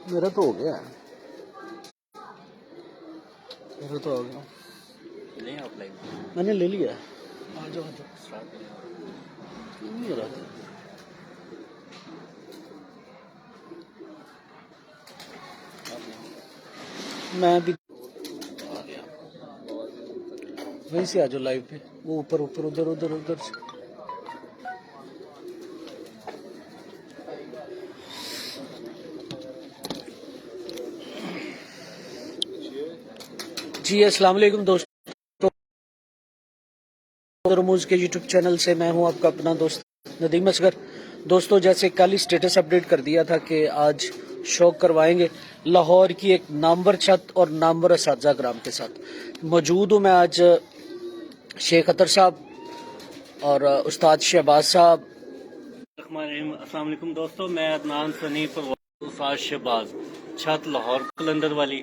मेरा तो हो गया, मेरा तो हो गया, नहीं आप लाइव मैंने ले लिया। आ जाओ आ जाओ, क्यों नहीं हो रहा था? मैं भी आ गया, वहीं से आ जाओ लाइव पे, वो ऊपर ऊपर उधर उधर उधर से। जी अस्सलाम वालेकुम दोस्तों, रमूज के यूट्यूब चैनल से मैं हूं आपका अपना दोस्त नदीम असगर। दोस्तों जैसे कल ही स्टेटस अपडेट कर दिया था कि आज शौक करवाएंगे लाहौर की एक नामवर छत और नामवर असातिज़ा ग्राम के साथ। मौजूद हूँ मैं आज शेख अतर साहब और उस्ताद शहबाज साहब। अस्सलाम वालेकुम दोस्तों, मैं अदनान सनी पर उस्ताद शहबाज छत लाहौर कलंदर वाली।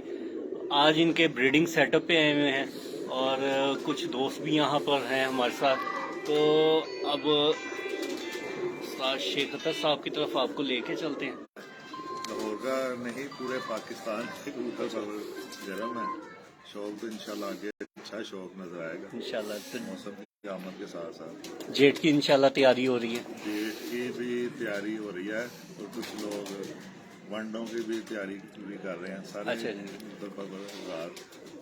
आज इनके ब्रीडिंग सेटअप पे आए हुए हैं और कुछ दोस्त भी यहाँ पर हैं हमारे साथ। तो अब उस्ताद शेख अतर साहब की तरफ आपको लेके चलते हैं। लाहौर का नहीं, पूरे पाकिस्तान के कबूतर सब गर्म है। शौक तो इंशाल्लाह आगे अच्छा शौक नजर आएगा इंशाल्लाह। तो मौसम की आमद के साथ साथ जेट की इंशाल्लाह तैयारी हो रही है, जेट की भी तैयारी हो रही है और कुछ लोग वनडों की भी तैयारी पूरी कर रहे हैं। सारे अच्छा जी। कबूतर पर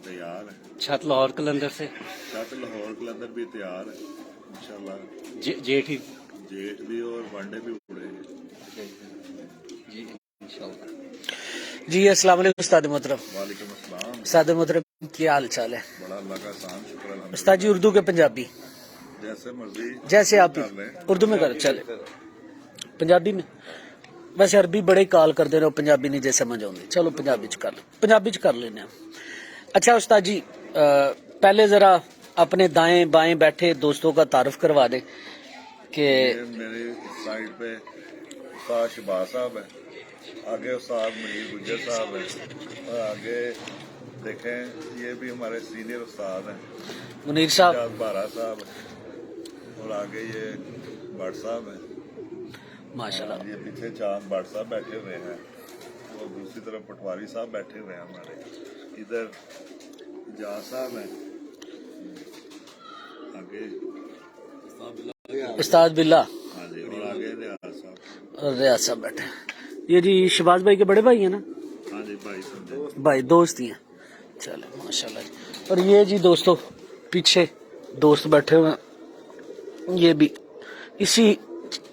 तैयार है। छत लाहौर कलंदर से छत लाहौर कलंदर भी तैयार है इंशाल्लाह। जेट ही जेट भी और वनडे भी उड़ेंगे जी इंशाल्लाह। जी अस्सलाम वालेकुम उस्ताद मोहतरम। वालेकुम अस्सलाम। उस्ताद मोहतरम क्या हाल चाल है? बड़ा अल्लाह का एहसान, शुक्र अल्हम्दुलिल्लाह। उस्ताद जी उर्दू के पंजाबी जैसे मर्जी, जैसे आप कर लें। उर्दू में कर चले, पंजाबी में वैसे अरबी बड़े काल करते रहो, पंजाबी नहीं जे समझ आती। चलो पंजाबी च कर लो, पंजाबी च कर लेने। अच्छा उस्ताद जी पहले जरा अपने दाएं बाएं बैठे दोस्तों का तारुफ करवा दें कि मेरे साइड पे उस्ताद शहबाज साहब है, आगे उस्ताद मुनीर गुज्जर साहब है और आगे देखें ये भी हमारे सीनियर उस्ताद हैं मुनीर साहब, जाद बारा साहब है और आगे ये भट्ट साहब है। माशाल्लाह। ये पीछे चांद भट्ट साहब बैठे हुए हैं और दूसरी तरफ पटवारी साहब बैठे हुए हैं हमारे। इधर जाद साहब हैं, आगे उस्ताद बिल्ला हाँ जी, और आगे रियाज साहब। और रियाज साहब बैठे। ये जी शहबाज भाई के बड़े भाई हैं ना? हाँ जी, भाई समझे, भाई दोस्त ही हैं। चले माशाल्लाह जी। और ये जी दोस्तों पीछे दोस्त बैठे हुए हैं, ये भी इसी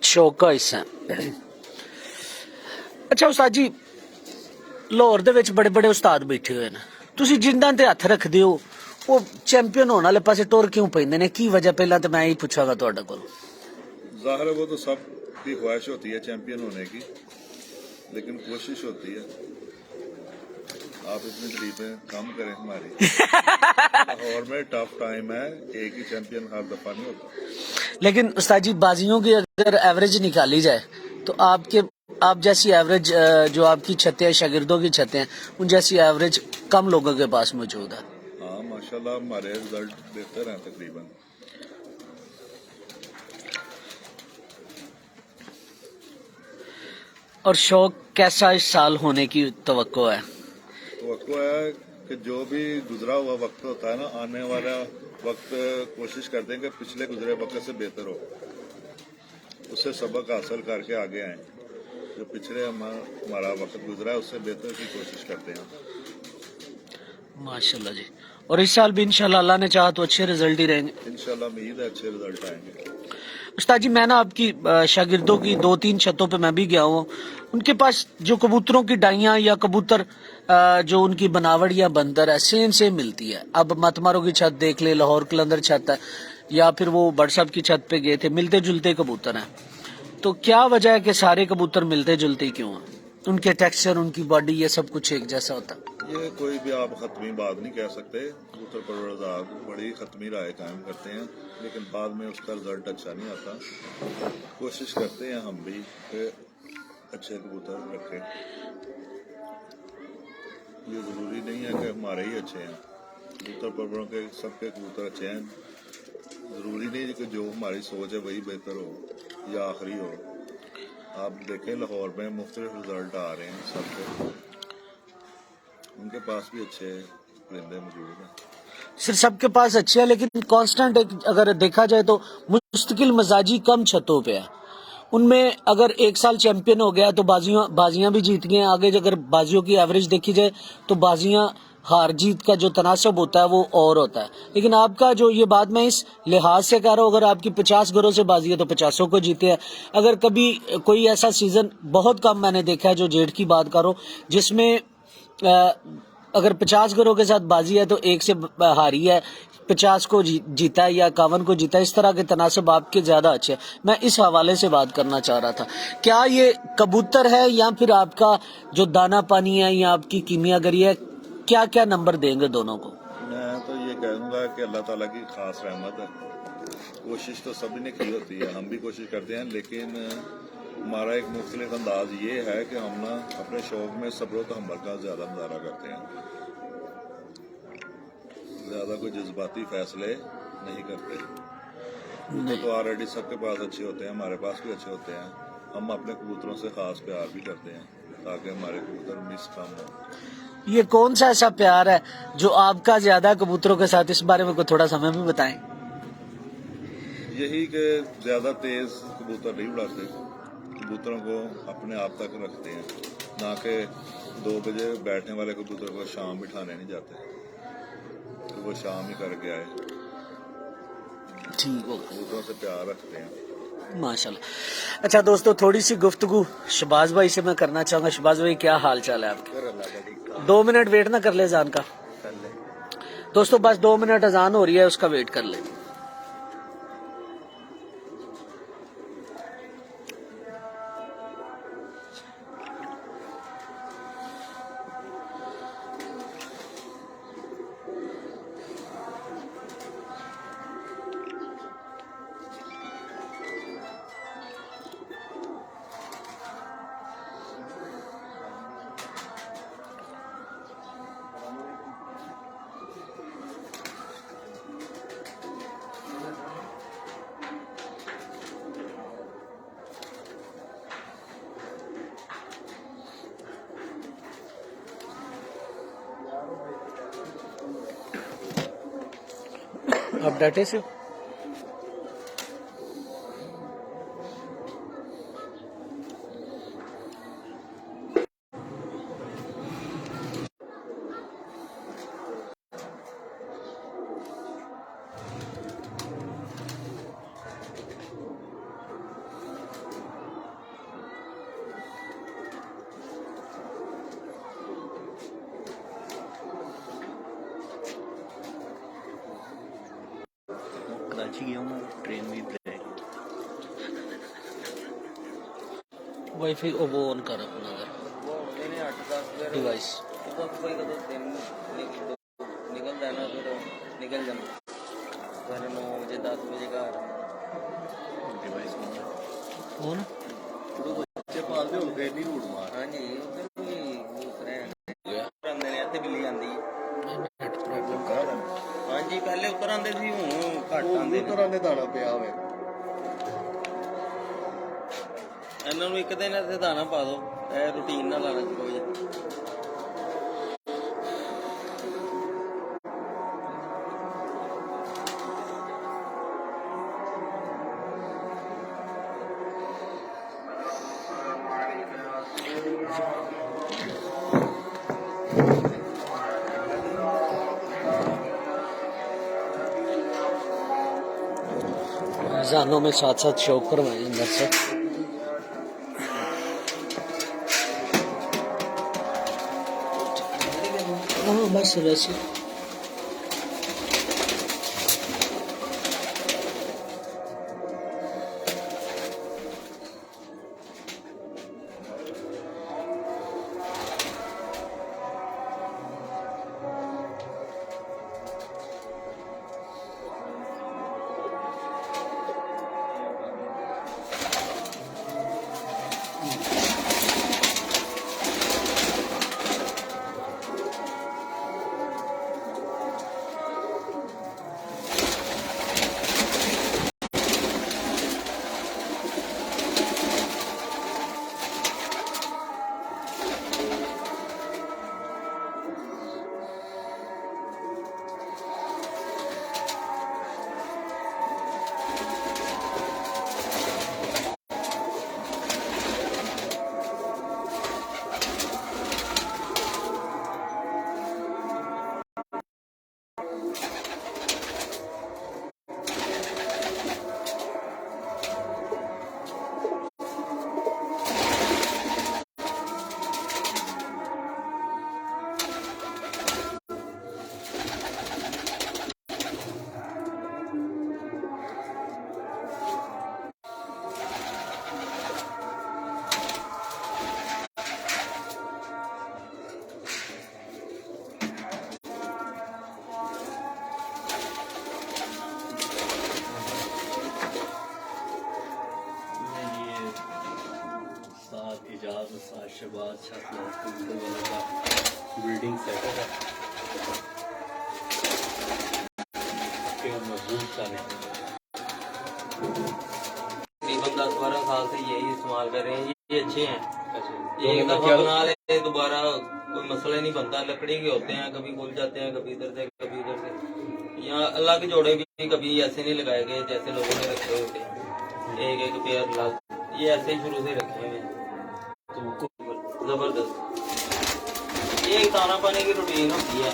शौक का हिस्सा है। अच्छा उस्ताद जी लाहौर ਦੇ ਵਿੱਚ बड़े बड़े उस्ताद बैठे हुए ਨੇ, ਤੁਸੀਂ ਜਿੰਦਾਂ ਤੇ ਹੱਥ ਰੱਖਦੇ ਹੋ ਉਹ ਚੈਂਪੀਅਨ ਹੋਣ ਵਾਲੇ ਪਾਸੇ ਟੁਰ ਕਿਉਂ ਪੈਂਦੇ ਨੇ? ਕੀ ਵਜ੍ਹਾ? ਪਹਿਲਾਂ ਤਾਂ ਮੈਂ ਇਹੀ ਪੁੱਛਾਂਗਾ ਤੁਹਾਡੇ ਕੋਲ। ज़ाहिर है वो तो सब की ख्वाहिश होती है चैंपियन होने की, लेकिन कोशिश होती है। आप इतनी तरीफें कम करें हमारी। और में टफ टाइम है, एक ही चैंपियन हर दफा नहीं होता। लेकिन उस्ताद जी बाजियों की अगर एवरेज निकाली जाए तो आप जैसी एवरेज जो आपकी छतें हैं, शागिर्दों की छतें हैं, उन जैसी एवरेज कम लोगों के पास मौजूद है। हाँ माशाल्लाह हमारे रिजल्ट बेहतर हैं तकरीबन। और शौक कैसा इस साल होने की तवक्को है? तो है कि जो भी गुजरा हुआ वक्त होता है ना, आने वाला वक्त कोशिश करते हैं कि पिछले गुजरे वक्त से बेहतर हो, उससे सबक हासिल करके आगे आए। जो पिछले हमारा वक्त गुजरा है उससे बेहतर की कोशिश करते हैं माशाल्लाह जी। और इस साल भी इंशाल्लाह अल्लाह ने चाहा तो अच्छे रिजल्ट ही रहेंगे इंशाल्लाह। उम्मीद है अच्छे रिजल्ट आएंगे। उस्ताद जी मैं ना आपकी शागिर्दों की 2-3 छतों पे मैं भी गया हूँ, उनके पास जो कबूतरों की डाइयाँ या कबूतर जो उनकी बनावट या बंदर है सेम मिलती है। अब मत मारो की छत देख ले, लाहौर कलंदर छत है, या फिर वो भट्ट साहब की छत पे गए थे, मिलते जुलते कबूतर हैं। तो क्या वजह है कि सारे कबूतर मिलते जुलते क्यों हैं? उनके टेक्सचर, उनकी बॉडी, ये सब कुछ एक जैसा होता है? ये कोई भी आप खत्मी बात नहीं कह सकते। कबूतर परवरदार बड़ी खत्मी राय कायम करते हैं, लेकिन बाद में उसका रिजल्ट अच्छा नहीं आता। कोशिश करते हैं हम भी कि अच्छे कबूतर रखें। ये जरूरी नहीं है कि हमारे ही अच्छे हैं, कबूतर परवरों के सबके कबूतर अच्छे हैं। जरूरी नहीं कि जो हमारी सोच है वही बेहतर हो या आखिरी हो। आप देखें लाहौर में मुख्तलिफ रिजल्ट आ रहे हैं सबके। उनके पास भी अच्छे परिंदे मौजूद हैं। सिर्फ सबके पास अच्छे है, लेकिन कांस्टेंट अगर देखा जाए तो मुस्तकिल मजाजी कम छतों पे है। उनमें अगर एक साल चैंपियन हो गया तो बाजियां भी जीत गए। आगे अगर बाजियों की एवरेज देखी जाए तो बाजियां हार जीत का जो तनासब होता है वो और होता है। लेकिन आपका जो ये बात मैं इस लिहाज से कह रहा हूँ, अगर आपकी 50 घरों से बाजी है तो 50 को जीते हैं। अगर कभी कोई ऐसा सीजन बहुत कम मैंने देखा है, जो जेठ की बात करो, जिसमें अगर 50 घरों के साथ बाजी है तो एक से हारी है, 50 को जीता है या 51 को जीता है। इस तरह के तनासब आपके ज्यादा अच्छे हैं। मैं इस हवाले से बात करना चाह रहा था, क्या ये कबूतर है या फिर आपका जो दाना पानी है या आपकी कीमियागरी है, क्या क्या नंबर देंगे दोनों को? मैं तो ये कहूँगा कि अल्लाह ताला की खास रहमत है। कोशिश तो सभी ने की होती है, हम भी कोशिश करते हैं, लेकिन हमारा एक मुख्तलिफ अंदाज ये है कि हम ना अपने शौक में सब्र तो हमल का ज्यादा मुजाहरा करते हैं, ज्यादा कोई जज्बाती फैसले नहीं करते। कबूतर तो ऑलरेडी सबके पास अच्छे होते हैं, हमारे पास भी अच्छे होते हैं। हम अपने कबूतरों से खास प्यार भी करते हैं ताकि हमारे कबूतर मिस कम हो। ये कौन सा ऐसा प्यार है जो आपका ज्यादा कबूतरों के साथ? इस बारे में कोई थोड़ा समय भी बताएं। यही कि ज्यादा तेज कबूतर नहीं उड़ाते, कबूतरों को अपने आप तक रखते हैं, ना कि 2 बजे बैठने वाले कबूतर को शाम बिठाने नहीं जाते, तो वो शाम ही करके आए। ठीक हो, कबूतरों से प्यार रखते हैं। माशाल्लाह। अच्छा दोस्तों, थोड़ी सी गुफ्तगू शहबाज भाई से मैं करना चाहूंगा। शहबाज भाई, क्या हाल चाल है आपके? 2 मिनट वेट ना कर ले अजान का। दोस्तों बस 2 मिनट अजान हो रही है, उसका वेट कर ले। आप डाटे से कराची गया हूँ, ट्रेन में वाईफाई वो ऑन कर अपना डिवाइस। निकल जाना, फिर निकल जाना 9 बजे 10 बजे का डिवाइस ऑन। बच्चे पालते हो गए नहीं रूट मार। हाँ जी, उधर भी दूसरे आंदे ने, ਇੱਥੇ ਬਿੱਲੀ ਆਂਦੀ हाँ जी, पहले ਉੱਪਰ ਆਂਦੇ ਸੀ, ਹੁਣ ਘੱਟ ਆਂਦੇ ਨੇ। ਤਰ੍ਹਾਂ ਦੇ ਦਾਣਾ ਪਿਆ ਹੋਵੇ। ਇਹਨਾਂ ਨੂੰ ਇੱਕ ਦਿਨ ਇੱਥੇ ਦਾਣਾ ਪਾ ਦਿਓ, ਇਹ ਰੂਟੀਨ ਨਾਲ ਲਾਣਾ ਕੋਈ। जानों में साथ साथ शौक करवाए अंदर से। हाँ बस वैसे शहबाज छत लाहौर कबूतर वाला का ब्रीडिंग सेटअप है। मजबूत सारे तकरीबन 10-12 साल से यही इस्तेमाल कर रहे हैं। ये अच्छे हैं, अच्छा, एक दफा बना ले दोबारा कोई मसला नहीं बनता। लकड़ी के होते हैं, कभी खुल जाते हैं, कभी इधर से कभी उधर से। यहाँ अल्लाह के जोड़े भी कभी ऐसे नहीं लगाए गए जैसे लोगों ने रखे होते हैं, एक एक पेयर लाल। ये ऐसे ही शुरू से रखे हुए हैं, तो जबरदस्त। ये एक दाना पाने की रूटीन होती है,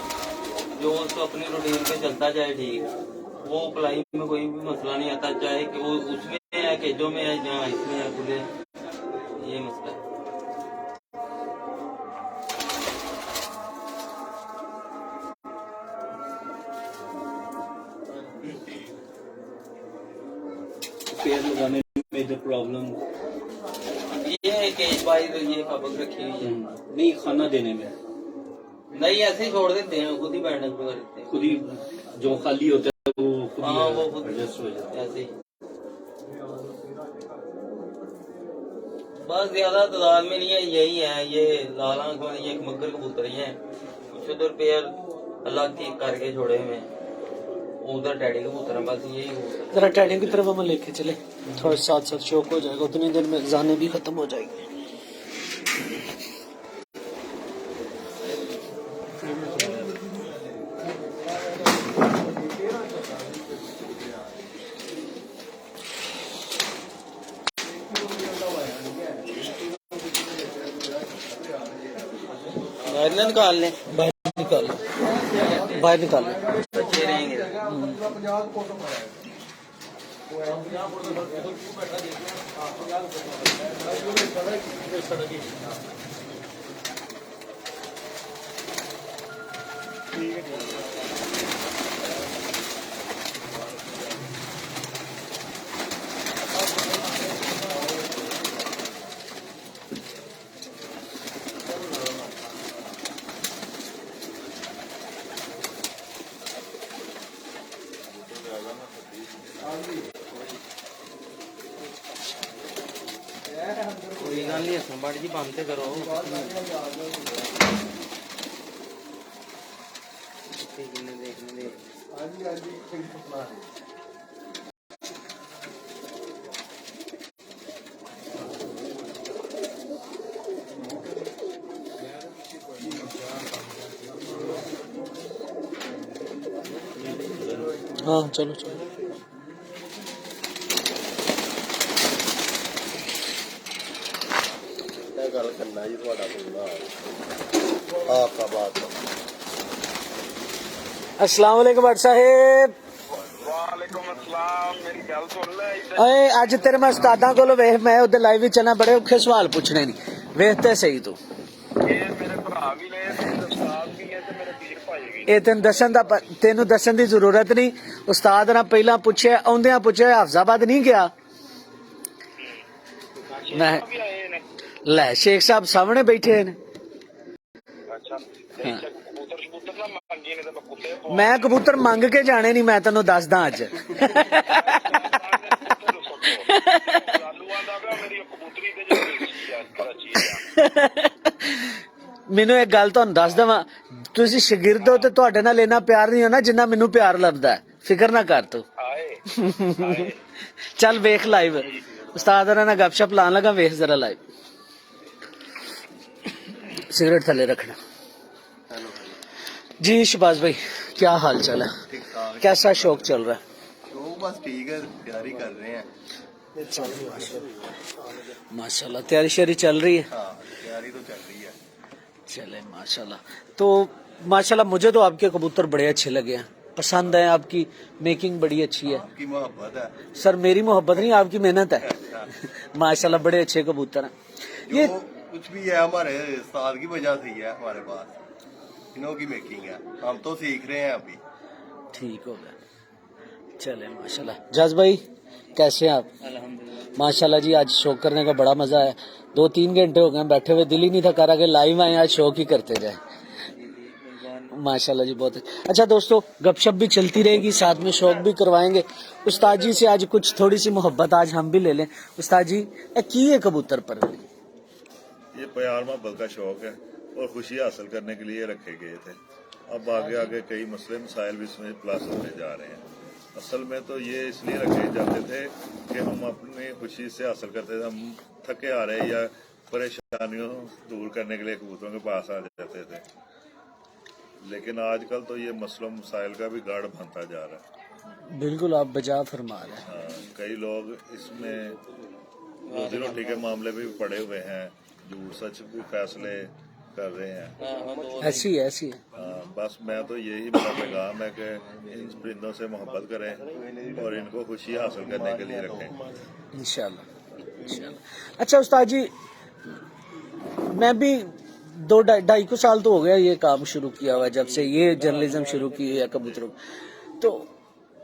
जो उसको अपनी रूटीन पे चलता जाए ठीक। वो पलाई में कोई भी मसला नहीं आता, चाहे कि वो उसमें है, केजों में है, जहाँ इसमें है, खुले। ये मसला है। पेड़ लगाने में जो प्रॉब्लम ये है केज वाइज ये कबक रखी हुई है। नहीं, खाना देने में नहीं, ऐसे ही छोड़ देते हैं, खुद ही बैठने को करते हैं। खुद ही जो खाली होता है वो खुद हाँ, वो खुद एडजस्ट हो जाता है। ऐसे ही। बस ज्यादा तादाद में नहीं है, यही है। ये लाल आंख वाली ये एक मगर कबूतर ही है। कुछ उधर पेयर अलग ठीक करके छोड़े हुए हैं, उधर डैडी कबूतर है। बस यही कबूतर। जरा टैडी की तरफ हमें लेके चले, थोड़ा साथ साथ शौक हो जाएगा, उतनी देर में जाने भी खत्म हो जाएगी। बाहर निकाल लें, बाहर निकाल लो, बाहर निकाल लो। अच्छे रहेंगे। कोई गल नहीं, संभाड़ जी बंद ते करो। देखने दे। हाँ चलो चलो। गल करना जी थोड़ा आपका बात। अस्सलाम वालेकुम भट्ट साहेब। वालेकुम अस्सलाम। मेरी गल सुन ले। ਓਏ ਅੱਜ ਤੇਰੇ ਮੈਂ ਉਸਤਾਦਾਂ ਕੋਲੋਂ ਵੇਖ, ਮੈਂ ਉਹਦੇ ਲਾਈਵ ਵਿੱਚ ਨਾ ਬੜੇ ਔਖੇ ਸਵਾਲ ਪੁੱਛਣੇ ਨਹੀਂ, ਵੇਖ ਤੇ ਸਹੀ ਤੂੰ। ਇਹ ਮੇਰੇ ਭਰਾ ਵੀ ਨੇ, ਮੇਰੇ ਉਸਤਾਦ ਵੀ ਹੈ ਤੇ ਮੇਰੇ ਵੀਰ ਭਾਈ ਵੀ। ਇਹ ਤੈਨੂੰ ਦੱਸਣ ਦੀ ਜ਼ਰੂਰਤ ਨਹੀਂ। ਉਸਤਾਦ ਨਾਲ ਪਹਿਲਾਂ ਪੁੱਛਿਆ, ਆਉਂਦਿਆਂ ਪੁੱਛਿਆ ਹਾਫਜ਼ਾਬਾਦ ਨਹੀਂ ਗਿਆ। ਮੈਂ ਵੀ ਆਏ ਨੇ। ਲੈ ਸ਼ੇਖ ਸਾਹਿਬ ਸਾਹਮਣੇ ਬੈਠੇ ਨੇ। ਅੱਛਾ, ਕਬੂਤਰ ਸ਼ਬੂਤਰ ਨਾ ਮੰਗੇ ਨੇ ਤੇ ਕੁੱਤੇ ਮੈਂ ਕਬੂਤਰ ਮੰਗ ਕੇ ਜਾਣੇ ਨਹੀਂ, ਮੈਂ ਤੈਨੂੰ ਦੱਸਦਾ ਅੱਜ। ਚਾਲੂਆਂ ਦਾ ਵੀ ਮੇਰੀ ਕਬੂਤਰੀ ਤੇ ਜਿਹੜੀ ਆ ਕਰਾਚੀ ਆ। ਮੈਨੂੰ ਇੱਕ ਗੱਲ ਤੁਹਾਨੂੰ ਦੱਸ ਦਵਾਂ, ਤੁਸੀਂ ਸ਼ਾਗਿਰਦ ਹੋ ਤੇ ਤੁਹਾਡੇ ਨਾਲ ਇੰਨਾ ਪਿਆਰ ਨਹੀਂ ਹੋਣਾ ਜਿੰਨਾ ਮੈਨੂੰ ਪਿਆਰ ਲੱਭਦਾ ਹੈ। ਫਿਕਰ ਨਾ ਕਰ ਤੂੰ। ਆਏ ਚੱਲ ਵੇਖ ਲਾਈਵ, ਉਸਤਾਦ ਨਾਲ ਗੱਪਸ਼ਪ ਲਾਣ ਲੱਗਾ, ਵੇਖ ਜ਼ਰਾ ਲਾਈਵ। सिगरेट थले रखना जी। शहबाज भाई क्या हाल चाल है, कैसा शौक चल रहा है? शौक बस ठीक है, तैयारी कर रहे हैं। माशाल्लाह तैयारी शैयारी चल रही है। हाँ, तैयारी तो चल रही है। चले माशाल्लाह। तो माशाल्लाह मुझे तो आपके कबूतर बड़े अच्छे लगे हैं, पसंद है, आपकी मेकिंग बड़ी अच्छी है। आपकी मोहब्बत है सर मेरी मोहब्बत नहीं, आपकी मेहनत है। माशाल्लाह बड़े अच्छे कबूतर हैं। ये जो कुछ भी है हमारे उस्ताद की वजह से ही है हमारे पास, इन्हों की मेकिंग है, हम तो सीख रहे हैं अभी। ठीक हो गया, चले माशाल्लाह। जज भाई कैसे हैं आप? अल्हम्दुलिल्लाह। माशाल्लाह जी, आज शौक करने का बड़ा मजा है। 2-3 घंटे हो गए बैठे हुए, दिल ही नहीं था करा कि लाइव आए, आज शौक ही करते जाए। माशाल्लाह जी बहुत अच्छा। दोस्तों गपशप भी चलती रहेगी, साथ में शौक भी करवाएंगे। उस्ताद जी से आज कुछ थोड़ी सी मोहब्बत आज हम भी ले लें। उस्ताद जी की है कबूतर पर? ये प्यार मोहब्बत का शौक है और खुशी हासिल करने के लिए रखे गए थे। अब आगे आगे कई मसले मसाइल भी इसमें प्लस होने जा रहे हैं। असल में तो ये इसलिए रखे जाते थे कि हम अपनी खुशी से हासिल करते थे, हम थके आ रहे या परेशानियों दूर करने के लिए कबूतरों के पास आ जाते थे। लेकिन आजकल तो ये मसलों मसाइल का भी गाढ़ बनता जा रहा है। बिल्कुल आप बजा फरमा रहे हैं। हाँ, कई लोग इसमें रोजी रोटी के मामले भी पड़े हुए हैं, झूठ सच भी फैसले कर रहे हैं। ऐसी है। हाँ, बस मैं तो यही मेरा पैगाम है कि इन परिंदों से मोहब्बत करें और इनको खुशी हासिल करने के लिए रखें। इंशाल्लाह। अच्छा उस्ताद जी, मैं भी 2-2.5 साल तो हो गया ये काम शुरू किया हुआ है, जब से ये जर्नलिज्म शुरू की है कबूतरों। तो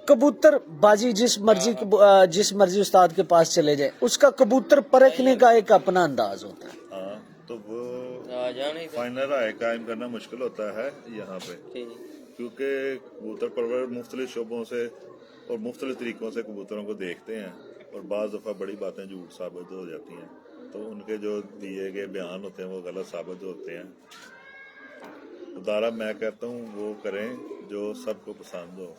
कबूतर बाजी जिस मर्जी उस्ताद के पास चले जाए, उसका कबूतर परखने का एक अपना अंदाज होता है। हाँ, तो वो फाइनल राय कायम करना मुश्किल होता है यहाँ पे, क्योंकि कबूतर परवर मुख्तलिफ शोबों से और मुख्तलिफ तरीकों से कबूतरों को देखते हैं और बाज़ दफ़ा बड़ी बातें झूठ साबित हो जाती हैं, तो उनके जो दिए गए बयान होते हैं वो गलत साबित होते हैं। दारा मैं कहता हूँ वो करें जो सबको पसंद हो,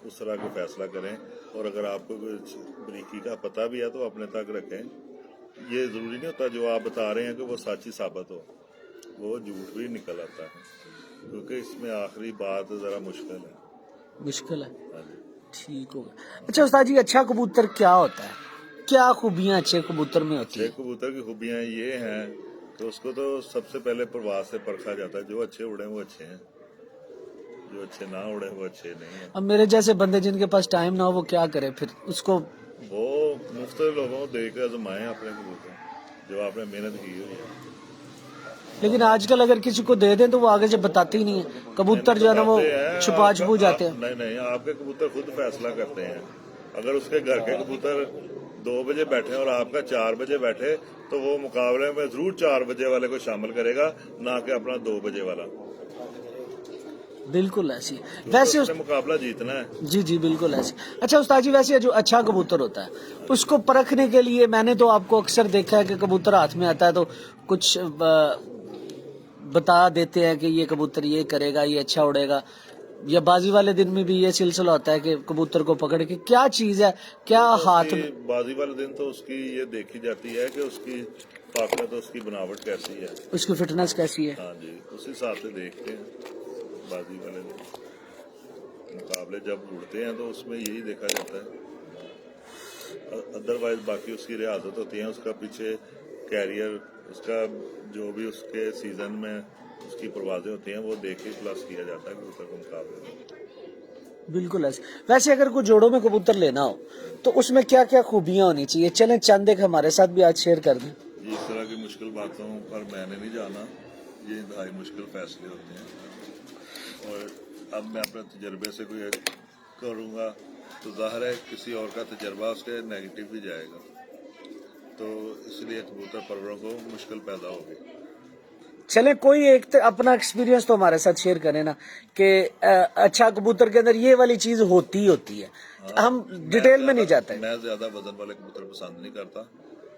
उस तरह का फैसला करें। और अगर आपको कुछ बरीकी का पता भी है तो अपने तक रखें। ये ज़रूरी नहीं होता जो आप बता रहे हैं कि वो सच्ची साबित हो, वो झूठ भी निकल आता है, क्योंकि इसमें आखिरी बात ज़रा मुश्किल है। हाँ जी। ठीक होगा। अच्छा उस्ताद जी, अच्छा कबूतर क्या होता है? क्या खूबियां अच्छे कबूतर में होती है? अच्छे कबूतर की खूबियां ये हैं कि उसको तो सबसे पहले प्रवास से परखा जाता है। जो अच्छे उड़े वो अच्छे हैं, जो अच्छे ना उड़े वो अच्छे नहीं हैं। अब मेरे जैसे बंदे जिनके पास टाइम ना हो वो क्या करे फिर? उसको वो मुख्तलिफ लोगों को देकर आजमाएं अपने कबूतर जो आपने मेहनत की हुई है। लेकिन आजकल अगर किसी को दे दें तो वो आगे से बताते ही नहीं है। कबूतर जो है ना वो छुपा जाते हैं। नहीं, आपके कबूतर खुद फैसला करते हैं। अगर उसके घर के कबूतर 2 बजे बैठे और आपका 4 बजे बैठे तो वो मुकाबले में जरूर 4 बजे वाले को शामिल करेगा, ना कि अपना 2 बजे वाला। बिल्कुल ऐसी। वैसे उसने मुकाबला जीतना है। जी बिल्कुल ऐसी। अच्छा उस्ताद जी, वैसे जो अच्छा कबूतर होता है उसको परखने के लिए मैंने तो आपको अक्सर देखा है कि कबूतर हाथ में आता है तो कुछ बता देते हैं कि ये कबूतर ये करेगा, ये अच्छा उड़ेगा, या बाजी वाले दिन में भी ये सिलसिला होता है कि कबूतर को पकड़ के क्या चीज है, क्या हाथ में? बाजी वाले दिन तो उसकी ये देखी जाती है कि उसकी ताकत, उसकी बनावट कैसी है, उसकी फिटनेस कैसी है। हाँ जी, उस हिसाब से देखते हैं। बाजी वाले दिन मुकाबले जब उड़ते हैं तो उसमें यही देखा जाता है। अदरवाइज बाकी उसकी रियासत होती है, उसका पीछे कैरियर, उसका जो भी उसके सीजन में उसकी परवाजें होती हैं वो देख के प्लस किया जाता है कबूतर के मुकाबले में। बिल्कुल ऐसे। वैसे अगर कोई जोड़ों में कबूतर लेना हो तो उसमें क्या क्या खूबियां होनी चाहिए? चलें चंद एक हमारे साथ भी आज शेयर कर दें। इस तरह की मुश्किल बातों पर मैंने नहीं जाना, ये इंतहाई मुश्किल फैसले होते हैं। और अब मैं अपने तजर्बे से कोई करूँगा तो जाहिर है किसी और का तजर्बा उसके नेगेटिव भी जाएगा, तो इसलिए कबूतर परवरों को मुश्किल पैदा होगी। चले कोई एक अपना एक्सपीरियंस तो हमारे साथ शेयर करें ना कि अच्छा कबूतर के अंदर ये वाली चीज होती है। हम डिटेल में नहीं जाते। मैं ज्यादा वजन वाले कबूतर पसंद नहीं करता।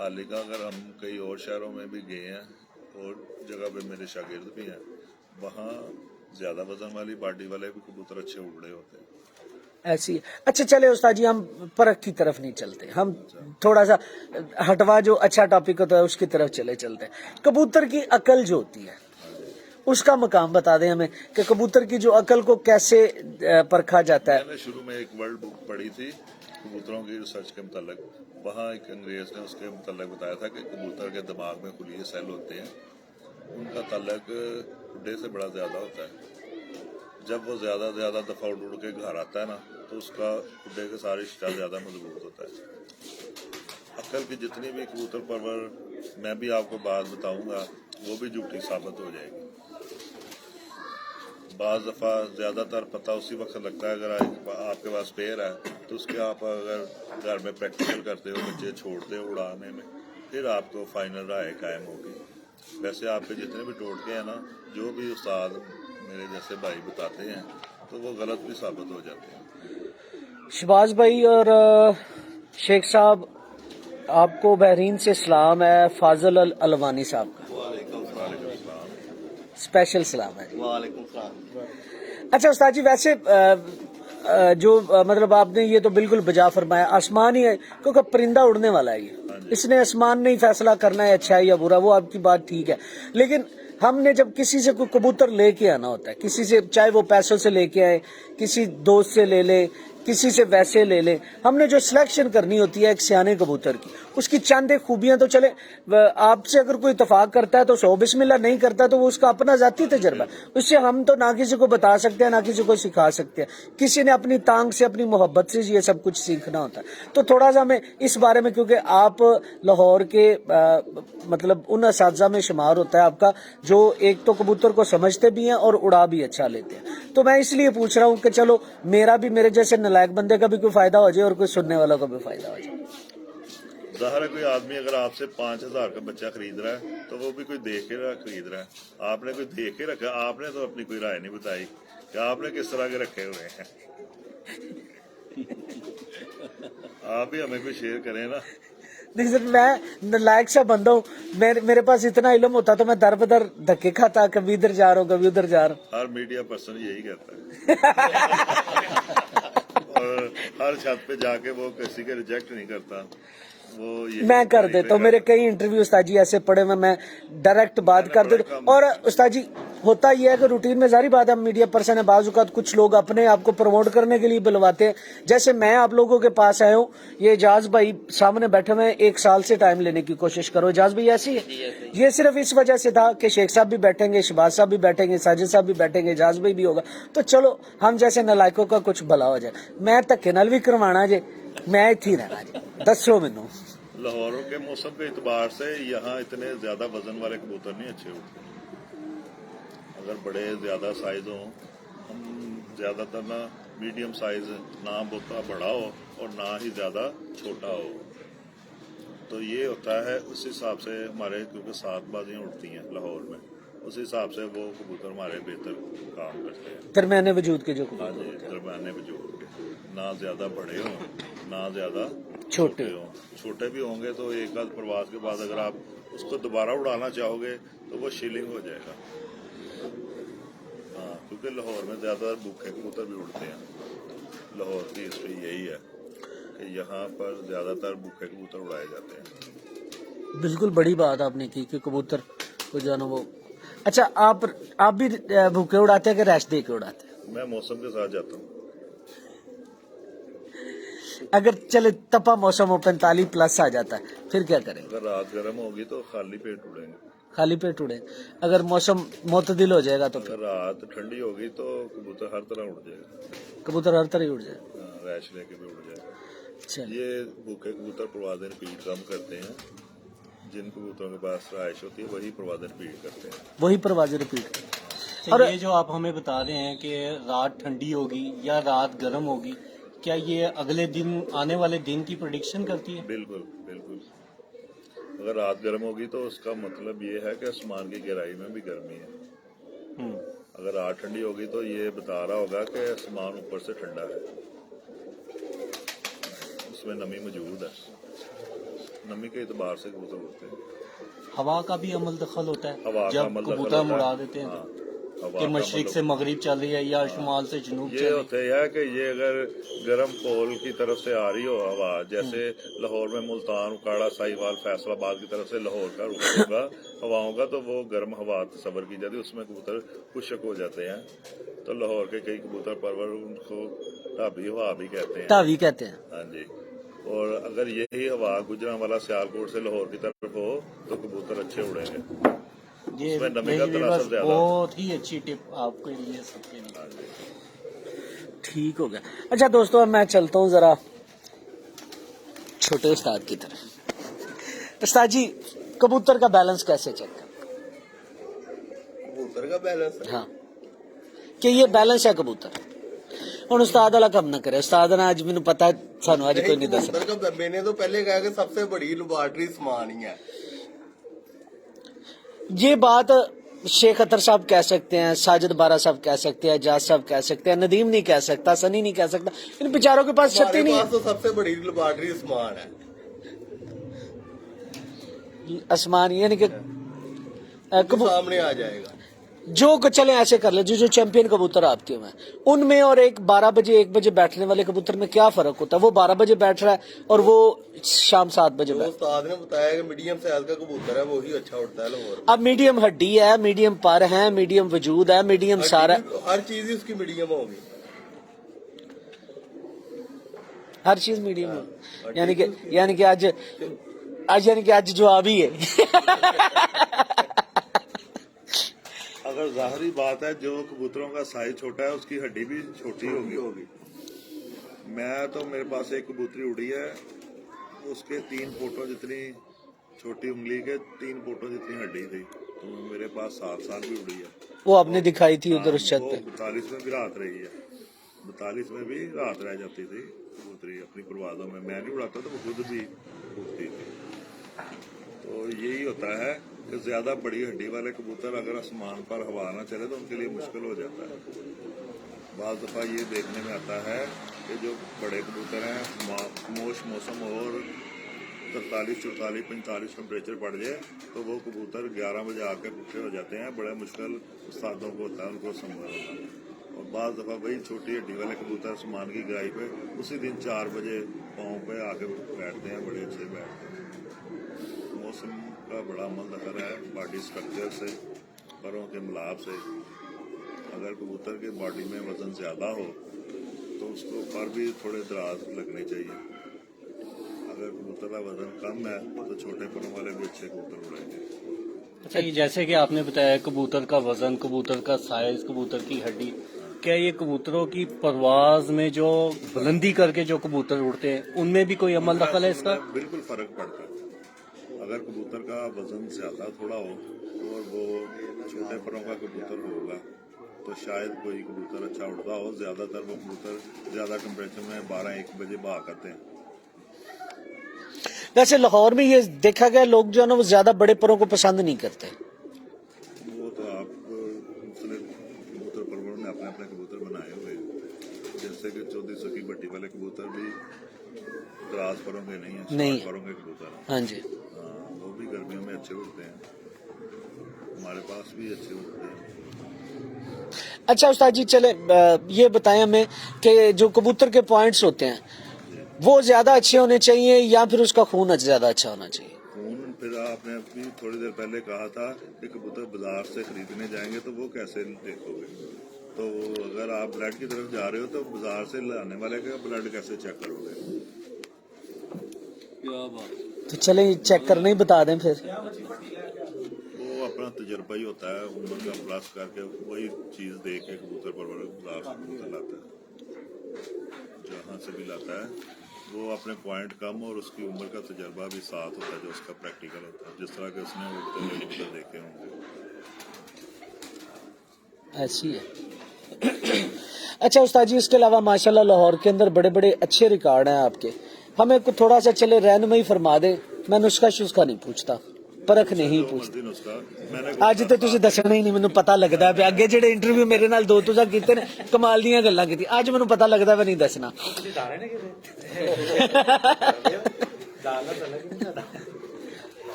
हाल का अगर हम कई और शहरों में भी गए हैं और जगह पे मेरे शागिर्द भी हैं, वहाँ ज्यादा वजन वाली बॉडी वाले भी कबूतर अच्छे उड़ रहे होते हैं। ऐसी। अच्छा चले उस्ताद जी, हम परख की तरफ नहीं चलते, हम थोड़ा सा हटवा जो अच्छा टॉपिक होता है उसकी तरफ चलते हैं। कबूतर की अकल जो होती है उसका मकाम बता दें हमें कि कबूतर की जो अकल को कैसे परखा जाता है। मैंने शुरू में एक वर्ल्ड बुक पढ़ी थी कबूतरों की रिसर्च के मुतालिक। वहाँ एक अंग्रेज ने उसके मुतालिक बताया था कि कबूतर के दिमाग में खुली सेल होते हैं, उनका ताल्लुक खुडे से बड़ा ज्यादा होता है। जब वो ज्यादा दफा उड़ के घर आता है ना तो उसका खुडे के सारे रिश्ता ज्यादा मजबूत होता है। अकल की जितनी भी कबूतर परवर मैं भी आपको बात बताऊंगा वो भी झूठी साबित हो जाएगी। बाज़ दफ़ा ज़्यादातर पता उसी वक्त लगता है अगर आपके पास पेयर है तो उसके आप अगर घर में प्रैक्टिकल करते हो, बच्चे छोड़ते हो उड़ाने में, फिर आपको फाइनल राय कायम होगी। वैसे आपके जितने भी टोटके हैं ना, जो भी उस्ताद मेरे जैसे भाई बताते हैं तो वो गलत भी साबित हो जाते हैं। शहबाज भाई और शेख साहब, आपको बहरीन से सलाम है फाजल अलवानी साहब का। स्पेशल सलाम है जी। वालेकुम सलाम। अच्छा उस्ताद जी, वैसे जो मतलब आपने ये तो बिल्कुल बजा फरमाया, आसमान ही है क्योंकि परिंदा उड़ने वाला है ये, इसने आसमान नहीं फैसला करना है अच्छा है या बुरा, वो आपकी बात ठीक है। लेकिन हमने जब किसी से कोई कबूतर लेके आना होता है, किसी से, चाहे वो पैसों से लेके आए, किसी दोस्त से ले ले, किसी से वैसे ले ले, हमने जो सिलेक्शन करनी होती है एक सियाने कबूतर की, उसकी चंद एक खूबियां तो चले आपसे अगर कोई इतफाक करता है तो सौ बिस्मिल्लाह, नहीं करता तो वो उसका अपना जाती तजर्बा, उससे हम तो ना किसी को बता सकते हैं ना किसी को सिखा सकते हैं। किसी ने अपनी तांग से, अपनी मोहब्बत से ये सब कुछ सीखना होता है। तो थोड़ा सा हमें इस बारे में, क्योंकि आप लाहौर के मतलब उन असातिज़ा में शुमार होता है आपका जो एक तो कबूतर को समझते भी हैं और उड़ा भी अच्छा लेते हैं। तो मैं इसलिए पूछ रहा हूँ कि चलो मेरा भी, मेरे जैसे नलायक बंदे का भी कोई फायदा हो जाए और कोई सुनने वालों का भी फायदा हो जाए। ज़ाहिर है कोई आदमी अगर आपसे 5,000 का बच्चा खरीद रहा है तो वो भी कोई देख के खरीद रहा है। आपने कोई देख के रखा, आपने तो अपनी कोई राय नहीं बताई कि आपने किस तरह के रखे हुए हैं। आप भी हमें कोई शेयर करें ना। नहीं सर, मैं नालायक सा बंदा हूँ, मेरे पास इतना इल्म होता तो मैं दर बदर धक्के खाता, कभी इधर जा रहा हूँ कभी उधर जा रहा हूँ। हर मीडिया पर्सन यही कहता है। और हर छत पे जाके वो किसी के रिजेक्ट नहीं करता, वो ये मैं कर देता हूँ। मेरे कई इंटरव्यू उस्ताद जी ऐसे पड़े हुए, मैं डायरेक्ट बात कर देता हूँ। और उस्ताद जी होता ये है कि रूटीन में जारी बात है, हम मीडिया पर्सन है, बाज़ औक़ात कुछ लोग अपने आप को प्रमोट करने के लिए बुलवाते हैं। जैसे मैं आप लोगों के पास आया हूँ, ये एजाज भाई सामने बैठे हुए हैं, 1 साल से टाइम लेने की कोशिश करो। एजाज भाई ऐसी है, ये सिर्फ इस वजह से था कि शेख साहब भी बैठेंगे, शहबाज साहब भी बैठेंगे, साजिद साहब भी बैठेंगे, एजाज भाई भी होगा, तो चलो हम जैसे नलायकों का कुछ भला हो जाए। मैं धक्के नाल भी करवाना जे, मैं इत्थे ही रहना जे, दसो मैनू। लाहौर के मौसम के एतबार से यहाँ इतने ज्यादा वजन वाले कबूतर नहीं अच्छे होते। अगर बड़े ज्यादा साइज हो, हम ज्यादातर ना मीडियम साइज, ना बहुत बड़ा हो और ना ही ज्यादा छोटा हो, तो ये होता है। उस हिसाब से हमारे, क्योंकि 7 बाजियां उड़ती हैं लाहौर में, उस हिसाब से वो कबूतर हमारे बेहतर काम करते हैं। दरमियाने वजूद के जो हाँ जी, दरमियाने वजूद के, ना ज्यादा बड़े हों ना ज्यादा छोटे हों। छोटे भी होंगे तो एक आध प्रवास के बाद अगर आप उसको दोबारा उड़ाना चाहोगे तो वो शीलिंग हो जाएगा। हाँ, क्योंकि लाहौर में ज्यादातर भूखे कबूतर भी उड़ते हैं। लाहौर की हिस्ट्री यही है कि यहाँ पर ज्यादातर भूखे कबूतर उड़ाए जाते हैं। बिल्कुल बड़ी बात आपने की कि कबूतर को जानो वो। अच्छा, आप भी भूखे उड़ाते हैं कि रेस्ट दे के उड़ाते हैं? मैं मौसम के साथ जाता हूँ। अगर चले तपा मौसम हो, 45 प्लस आ जाता है, फिर क्या करें? अगर रात गर्म होगी तो खाली पेट उड़ेंगे। खाली पेट उड़े। अगर मौसम मोतदिल हो जाएगा तो अगर रात ठंडी होगी तो कबूतर हर तरह उड़ जाएगा। कबूतर हर तरह ही उड़ जाएगा। रैश लेके भी उड़ जाएगा। चलिए, ये भूखे कबूतर परवाज़ रिपीट कम करते हैं। जिन कबूतरों के पास रहाइश होती है वही परवाज़ रिपीट करते हैं। वही परवाज़ें रिपीट। तो ये जो आप हमें बता रहे हैं कि रात ठंडी होगी या रात गर्म होगी, क्या ये अगले दिन, आने वाले दिन की प्रेडिक्शन करती है? बिल्कुल बिल्कुल। अगर रात गर्म होगी तो उसका मतलब ये है कि आसमान की गहराई में भी गर्मी है। अगर रात ठंडी होगी तो ये बता रहा होगा कि आसमान ऊपर से ठंडा है, उसमें नमी मौजूद है। नमी के एतबार से कबूतर उड़ते हैं। हवा का भी अमल दखल होता है हवा का जब अमल दखल कबूतर होता है। उड़ा देते हैं हाँ, तो हवा कि का मशरिक अमल से मगरिब चल रही है या शुमाल से जनूब चल ये रही होते है कि ये अगर गर्म पोल की तरफ से आ रही हो हवा, जैसे लाहौर में मुल्तान, उकाड़ा, साहिवाल, फैसलाबाद की तरफ से लाहौर का रुख होगा हवाओं का, तो वो गर्म हवा तस्वर की जाती है, उसमें कबूतर खुशक हो जाते हैं। तो लाहौर के कई कबूतर परवर उनको ढाबी हवा भी कहते हैं। तावी कहते हैं। हाँ जी। और अगर यही हवा गुजरांवाला, सियालकोट से लाहौर की तरफ हो तो कबूतर अच्छे उड़ेंगे। ये उसमें नमी का मेरी तनासर बस ज्यादा। बहुत ही अच्छी टिप आपके लिए, सबके लिए। हाँ जी। ठीक हो गया। अच्छा दोस्तों, अब मैं चलता हूँ जरा छोटे उस्ताद की तरफ। उस्ताद जी, कबूतर का बैलेंस कैसे चेक करें? कबूतर का बैलेंस हाँ, कि ये बैलेंस है कबूतर। ਹੁਣ ਉਸਤਾਦ ਵਾਲਾ ਕੰਮ ਨਾ ਕਰੇ। ਉਸਤਾਦ ਨੇ ਅੱਜ ਮੈਨੂੰ ਪਤਾ ਸਾਨੂੰ ਅੱਜ ਕੋਈ ਨਹੀਂ ਦੱਸਣਾ। कबूतर का मैंने तो पहले कहा कि सबसे बड़ी लेबोरेटरी आसमान ही है। ये बात शेख अतर साहब कह सकते हैं, साजिद बारा साहब कह सकते हैं, एजाज साहब कह सकते हैं, नदीम नहीं कह सकता, सनी नहीं कह सकता। इन बेचारों के पास छत ही हमारे नहीं पास तो सबसे बड़ी लेबोरेटरी आसमान है। है। आसमान यानी कि सामने आ जाएगा। जो चले ऐसे कर ले, जो चैंपियन कबूतर आपके हुए हैं उनमें और एक 12 बजे 1 बजे बैठने वाले कबूतर में क्या फर्क होता है? वो 12 बजे बैठ रहा है और वो शाम 7 बजे जो बैठ। उस्ताद ने बताया कि मीडियम साइज का कबूतर है वही अच्छा उड़ता है लाहौर में। अब मीडियम हड्डी है, मीडियम पर है, मीडियम वजूद है, मीडियम सारा, हर चीज ही उसकी मीडियम होगी। हर चीज मीडियम है। यानी कि आज जो अभी है अगर जाहिरी बात है, जो कबूतरों का साइज छोटा है उसकी हड्डी भी छोटी होगी। मैं तो मेरे पास एक कबूतरी उड़ी है, उसके 3 फोटो जितनी छोटी उंगली के 3 फोटो जितनी हड्डी थी, तो मेरे पास 7 साल भी उड़ी है। वो आपने दिखाई थी उधर उस छत पे। 42 में भी रात रही है, 42 में भी रात रह जाती थी कबूतरी अपनी परवाजों में। मैं नहीं उड़ाता तो वो खुद भी उड़ती थी। तो यही होता है कि ज्यादा बड़ी हड्डी वाले कबूतर अगर आसमान पर हवा ना चले तो उनके लिए मुश्किल हो जाता है। बाज़ दफा ये देखने में आता है कि जो बड़े कबूतर हैं, मौसम और 43, 44, 45 टेम्परेचर बढ़ जाए तो वो कबूतर 11 बजे आकर पुट्ठे हो जाते हैं। बड़ा मुश्किल उस्तादों को होता है उनको संभालना। और बाज़ दफा वही छोटी हड्डी वाले कबूतर आसमान की गहराई पे उसी दिन 4 बजे पाँव पे आके बैठते हैं, बड़े अच्छे बैठते हैं। मौसम का बड़ा अमल दखल है बॉडी स्ट्रक्चर से, परों के मिलाप से। अगर कबूतर के बॉडी में वजन ज्यादा हो तो उसको पर भी थोड़े दराज लगने चाहिए। अगर कबूतर का वजन कम है तो छोटे परों वाले भी अच्छे कबूतर उड़ेंगे। अच्छा, ये जैसे कि आपने बताया कबूतर का वजन, कबूतर का साइज, कबूतर की हड्डी, क्या ये कबूतरों की परवाज में जो बुलंदी करके जो कबूतर उड़ते हैं उनमें भी कोई अमल दखल है इसका? बिल्कुल फर्क पड़ता है। अगर कबूतर का वजन ज्यादा थोड़ा हो और वो छोटे परों का कबूतर होगा तो शायद कोई कबूतर अच्छा उड़ता हो। ज्यादातर वो कबूतर ज्यादा टेम्परेचर में 12-1 बजे बहा करते हैं। वैसे लाहौर में ये देखा गया लोग जो है ना वो ज्यादा बड़े परों को पसंद नहीं करते। वो तो आप कबूतर परवरों ने अपने अपने कबूतर बनाए हुए हैं। जैसे कि 1400 की भट्टी वाले कबूतर भी दराज परों के नहीं है, शॉर्ट परों के कबूतर हैं। हाँ जी, वो भी गर्मियों में अच्छे उड़ते हैं, हमारे पास भी अच्छे उड़ते हैं। अच्छा उस्ताद जी, चले ये बताएं हमें कि जो कबूतर के पॉइंट्स होते हैं वो ज्यादा अच्छे होने चाहिए या फिर उसका खून ज्यादा अच्छा होना चाहिए? खून, फिर आपने अभी थोड़ी देर पहले कहा था कि कबूतर बाजार से खरीदने जाएंगे तो वो कैसे देखोगे? तो अगर आप ब्लड की तरफ जा रहे हो तो बाजार से लाने वाले का ब्लड कैसे चेक करोगे? तो चले चेक करने ही बता दें फिर। वो अपना तजर्बा ही होता है, उम्र का प्लस करके वही चीज देख के कबूतर परवर बाजार से कबूतर लाता है। जहाँ से भी लाता है वो अपने पॉइंट कम और उसकी उम्र का तजर्बा भी साथ होता है, जो उसका प्रैक्टिकल होता है, जिस तरह के उसने उड़ते हुए कबूतर देखे होंगे। ऐसी है। अच्छा उस्ताद जी, इसके अलावा माशाल्लाह लाहौर के अंदर बड़े बड़े अच्छे रिकॉर्ड हैं आपके। हमें थोड़ा सा चले रहनुमाई फरमा दे। मैं नुस्खा शुस्खा नहीं पूछता, परख नहीं पूछता। ਅੱਜ ਤੇ ਤੁਸੀਂ ਦੱਸਣਾ ਹੀ ਨਹੀਂ, ਮੈਨੂੰ ਪਤਾ ਲੱਗਦਾ ਪਿਆ। ਅੱਗੇ ਜਿਹੜੇ ਇੰਟਰਵਿਊ ਮੇਰੇ ਨਾਲ ਦੋ ਤੁਸੀਂ ਕੀਤੇ ਨੇ ਕਮਾਲ ਦੀਆਂ ਗੱਲਾਂ ਕੀਤੀ, ਅੱਜ ਮੈਨੂੰ ਪਤਾ ਲੱਗਦਾ ਵਾ ਨਹੀਂ ਦੱਸਣਾ।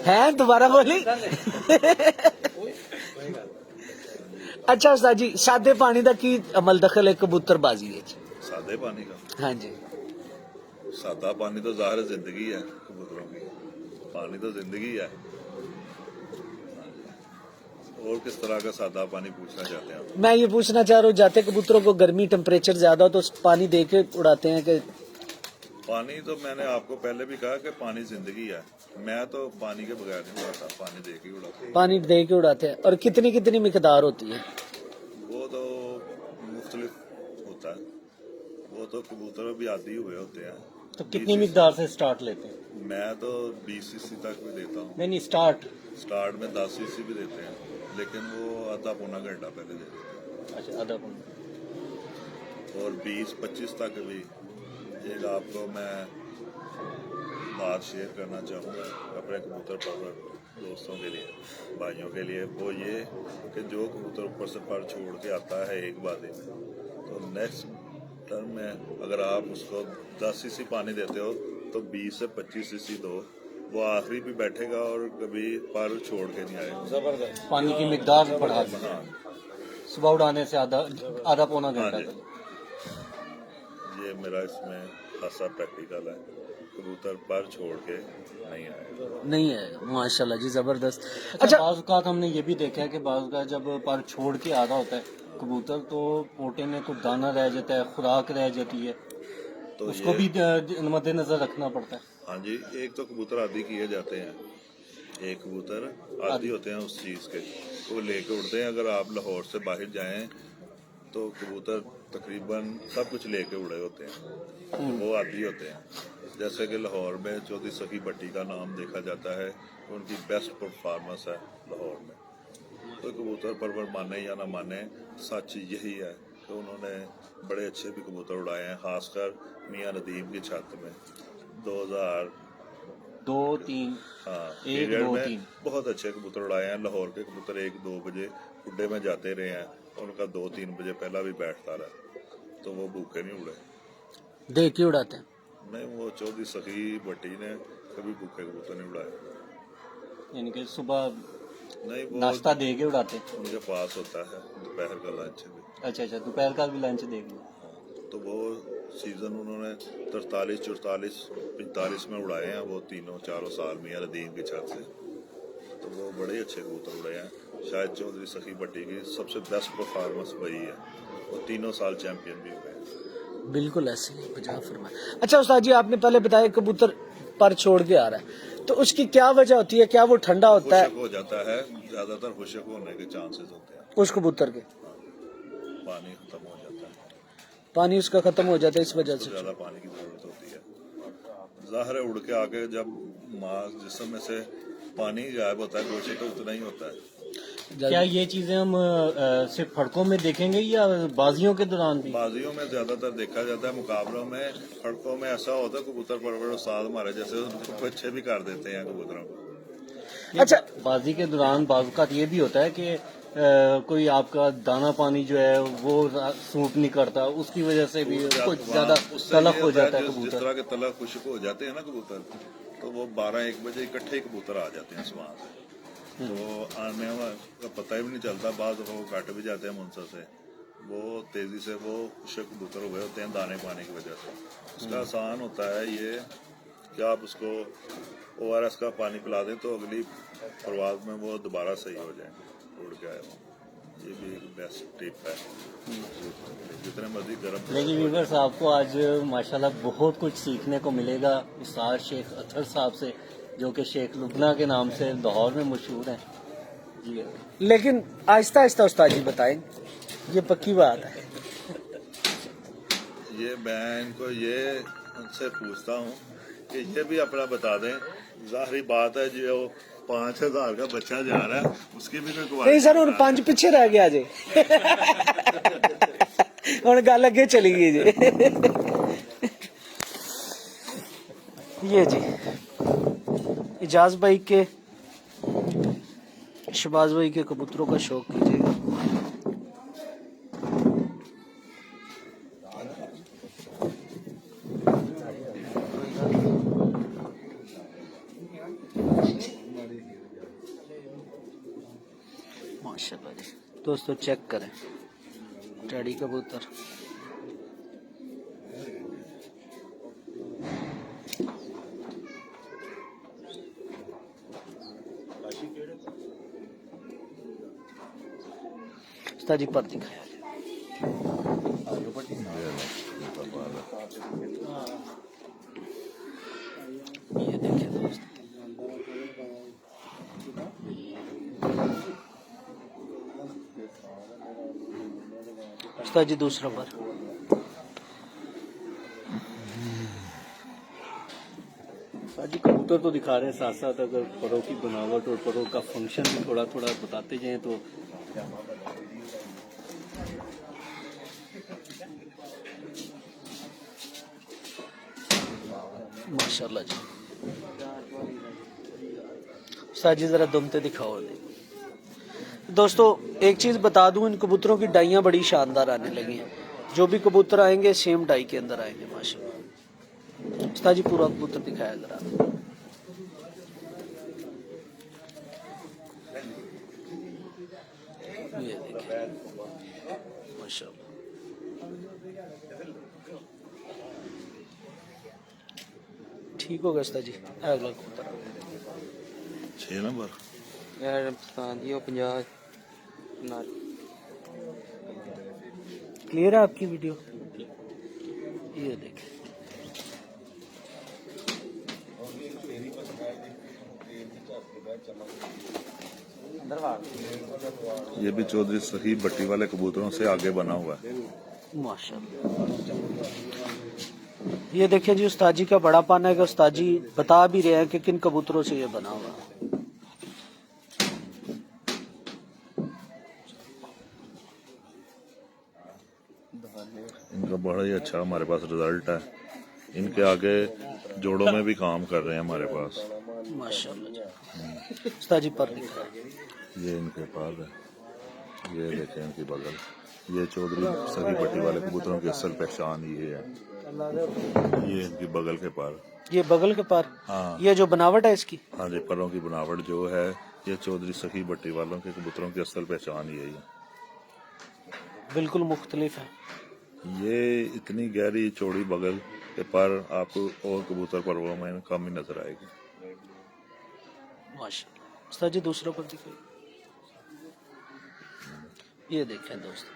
हैं दोबारा बोली। अच्छा उस्ताद जी, सादे पानी का की अमल दखल है कबूतरबाजी है? सादे पानी का? हाँ जी, सादा पानी तो ज़ाहिर जिंदगी है कबूतरों की, पानी तो जिंदगी है। और किस तरह का सादा पानी पूछना चाहते हैं आप? मैं ये पूछना चाह रहा हूँ, जाते कबूतरों को गर्मी टेम्परेचर ज्यादा हो तो पानी दे के उड़ाते हैं कि? पानी तो मैंने आपको पहले भी कहा कि पानी जिंदगी है। मैं तो पानी के बगैर नहीं उड़ाता, पानी दे के उड़ाता हूं। पानी दे के उड़ाते हैं। और कितनी कितनी मिकदार होती है? वो तो मुख्तलिफ होता है, वो तो कबूतर भी आदी हुए होते हैं। तो कितनी मिकदार से स्टार्ट लेते हैं? मैं तो 20 cc तक भी देता हूँ। नहीं, स्टार्ट में 10 cc भी देते हैं, लेकिन वो आधा पौना घंटा पहले दे देते हैं। अच्छा, आधा पौना। और 20-25 तक भी। एक आपको मैं बात शेयर करना चाहूँगा अपने कबूतर परवर दोस्तों के लिए, भाइयों के लिए। वो ये कि जो कबूतर ऊपर से पर छोड़ के आता है एक बारी में, तो नेक्स्ट टर्म में अगर आप उसको 10 cc पानी देते हो तो 20 से 25 cc दो, वो आखिरी भी बैठेगा और कभी पर छोड़ के नहीं आएगा। पानी की मिकदार बढ़ा दी, हाँ सुबह उड़ाने से आधा पौना हाँ घंटा जी, ये मेरा इसमें खासा प्रैक्टिकल है, कबूतर पर छोड़ के नहीं आएगा। नहीं है माशाल्लाह जी, जबरदस्त। अच्छा, बाज़ औक़ात हमने ये भी देखा है कि बाज़ औक़ात जब पर छोड़ के आ रहा होता है कबूतर तो पोटे में कुछ दाना रह जाता है, खुराक रह जाती है, तो उसको ये भी मद्देनजर रखना पड़ता है। हाँ जी, एक तो कबूतर आदी किए जाते हैं, एक कबूतर आदी होते हैं उस चीज़ के, वो लेके उड़ते हैं। अगर आप लाहौर से बाहर जाएं तो कबूतर तकरीबन सब कुछ लेके उड़े होते हैं, वो आदी होते हैं। जैसे कि लाहौर में चौधरी सखी भट्टी का नाम देखा जाता है, उनकी बेस्ट परफॉर्मेंस है लाहौर में। तो कबूतर परवर माने या ना माने, सच यही है कि उन्होंने बड़े अच्छे भी कबूतर उड़ाए हैं, खासकर मियाँ नदीम की छत में 2-3 हाँ एक, पीरियड दो, में तीन। बहुत अच्छे कबूतर उड़ाए हैं। लाहौर के कबूतर 1-2 बजे उड्डे में जाते रहे हैं, उनका 2-3 बजे पहला भी बैठता रहा, तो वो भूखे नहीं उड़े। देख के उड़ाते हैं। नहीं, वो चौधरी सखी भट्टी ने कभी भूखे कबूतर नहीं उड़ाए। यानी कि सुबह नहीं, वो नाश्ता दे के उड़ाते। उनके पास होता है दोपहर का लंच भी, अच्छा, दोपहर का भी लंच दे के। तो वो सीजन उन्होंने 43, 44, 45 में उड़ाए हैं, वो 3-4 साल मियाँ नदीम की छत से, तो वो बड़े अच्छे कबूतर उड़े हैं। शायद चौधरी सखी भट्टी की सबसे बेस्ट परफॉर्मेंस वही है, वो 3 साल चैंपियन भी हुए हैं। बिल्कुल ऐसे ही बजा फरमाया। अच्छा उस्ताद जी, आपने पहले बताया कबूतर पर छोड़ के आ रहा है, तो उसकी क्या वजह होती है? क्या वो ठंडा होता है? खुशक हो जाता है, ज्यादातर खुशक होने के चांसेस होते हैं, उस कबूतर के पानी खत्म हो जाता है, पानी उसका खत्म हो जाता है, इस वजह तो से। ज्यादा पानी की जरूरत होती है। जाहिर है उड़ के आके जब जिस्म में से पानी गायब होता है, गोशे तो उतना ही होता है। क्या ये चीजें हम सिर्फ फड़कों में देखेंगे या बाजियों के दौरान भी? बाजियों में ज्यादातर देखा जाता है, मुकाबलों में, सड़कों में ऐसा होता है कबूतर परवर उस्ताद हमारे जैसे उनको अच्छे भी कर देते हैं कबूतरों को। अच्छा, बाजी के दौरान बाज़ औक़ात ये भी होता है कि कोई आपका दाना पानी जो है वो सूट नहीं करता, उसकी वजह से भी कुछ ज्यादा उससे तलफ ये हो होता है, जाता है जिस कबूतर। तरह के तलफ खुशक हो जाते हैं ना कबूतर, तो वो 12-1 बजे इकट्ठे कबूतर आ जाते हैं आसमान से, तो आने का पता ही भी नहीं चलता। बाद वो कट भी जाते हैं मुंसर से, वो तेजी से वो खुशक कबूतर हुए होते हैं दाने पाने की वजह से। उसका आसान होता है ये कि आप उसको ORS का पानी पिला दें तो अगली परवाज में वो दोबारा सही हो जाए, उड़ के आए वो। ये भी एक बेस्ट टिप है, जितने मर्जी गर्म। लेकिन व्यूअर्स, आपको आज माशाल्लाह बहुत कुछ सीखने को मिलेगा उस्ताद शेख अतहर साहब से, जो कि शेख लुबना के नाम से लाहौर में मशहूर हैं जी। लेकिन आहिस्ता आहिस्ता उस्ताद जी बताएं, ये पक्की बात है। ये मैं इनको ये उनसे पूछता हूँ कि ये भी अपना बता दें। जाहिर बात है जो 5,000 का बच्चा जा रहा है, उसकी भी कोई नहीं सर, ਹੁਣ 5 ਪਿੱਛੇ ਰਹਿ ਗਿਆ ਜੇ, ਹੁਣ ਗੱਲ ਅੱਗੇ चली गई जी। ये जी इजाज भाई के, शहबाज भाई के कबूतरों का शौक कीजिएगा। माशाल्लाह जी दोस्तों, चेक करें टैडी कबूतर। उस्ताद जी पर दिखाया ये देखिए दोस्त, उस्ताद जी दूसरा पर। जी कबूतर तो दिखा रहे हैं, साथ साथ अगर परों की बनावट और परों का फंक्शन भी थोड़ा थोड़ा बताते जाएं तो माशाल्लाह जी। उस्ताद जी जरा दुमते दिखाओ। दोस्तों एक चीज बता दूं, इन कबूतरों की डाइयां बड़ी शानदार आने लगी हैं। जो भी कबूतर आएंगे सेम डाई के अंदर आएंगे माशाल्लाह। उस्ताद जी पूरा कबूतर दिखाया जरा। ठीक हो गया उस्ताद जी। अगला कबूतर 6 नंबर यार पाकिस्तान जी 50 नाल क्लियर है आपकी वीडियो? ये देखें, ये भी चौधरी सही भट्टी वाले कबूतरों से आगे बना हुआ है। माशाल्लाह। ये देखिए जी, उस्ताद जी का बड़ा पाना है कि उस्ताद जी बता भी रहे हैं कि किन कबूतरों से ये बना हुआ है। इनका बड़ा ही अच्छा हमारे पास रिजल्ट है। इनके आगे जोड़ों में भी काम कर रहे हैं हमारे पास। माशाल्लाह जी। उस्ताद जी पर दिखा है। ये इनके पास है, ये देखें इनकी बगल। ये चौधरी सही भट्टी वाले कबूतरों की असल पहचान ये है। ये इनकी बगल के पार, ये बगल के पार, हाँ ये जो बनावट है इसकी, हाँ जी, परों की बनावट जो है, ये चौधरी सखी भट्टी वालों के कबूतरों की असल पहचान यही है। बिल्कुल मुख्तलिफ है। ये इतनी गहरी चौड़ी बगल के पर आपको और कबूतर परवों में कम ही नजर आएगी। माशाल्लाह। उस्ताद जी दूसरा पर दिखाइए। ये देखें दोस्तों,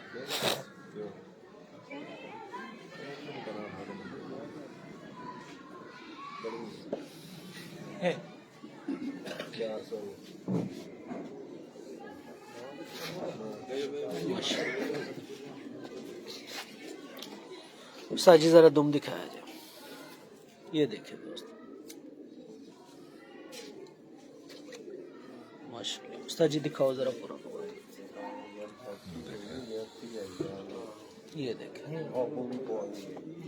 उस्ताद जी जरा दुम दिखाया जाए। ये देखें दोस्तों, माशाल्लाह। उस्ताद जी दिखाओ जरा पूरा। ये देखें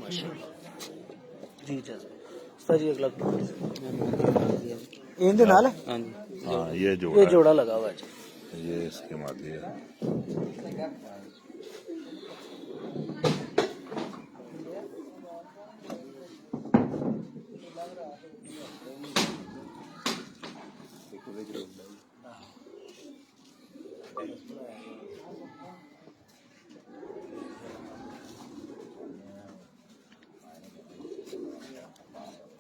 माशाल्लाह जी। जज़्ब उस्ताद जी अगला इनके नाल है। हाँ जी हाँ, ये ये जोड़ा जोड़ा लगा हुआ है जी। ये इसकी मादी है।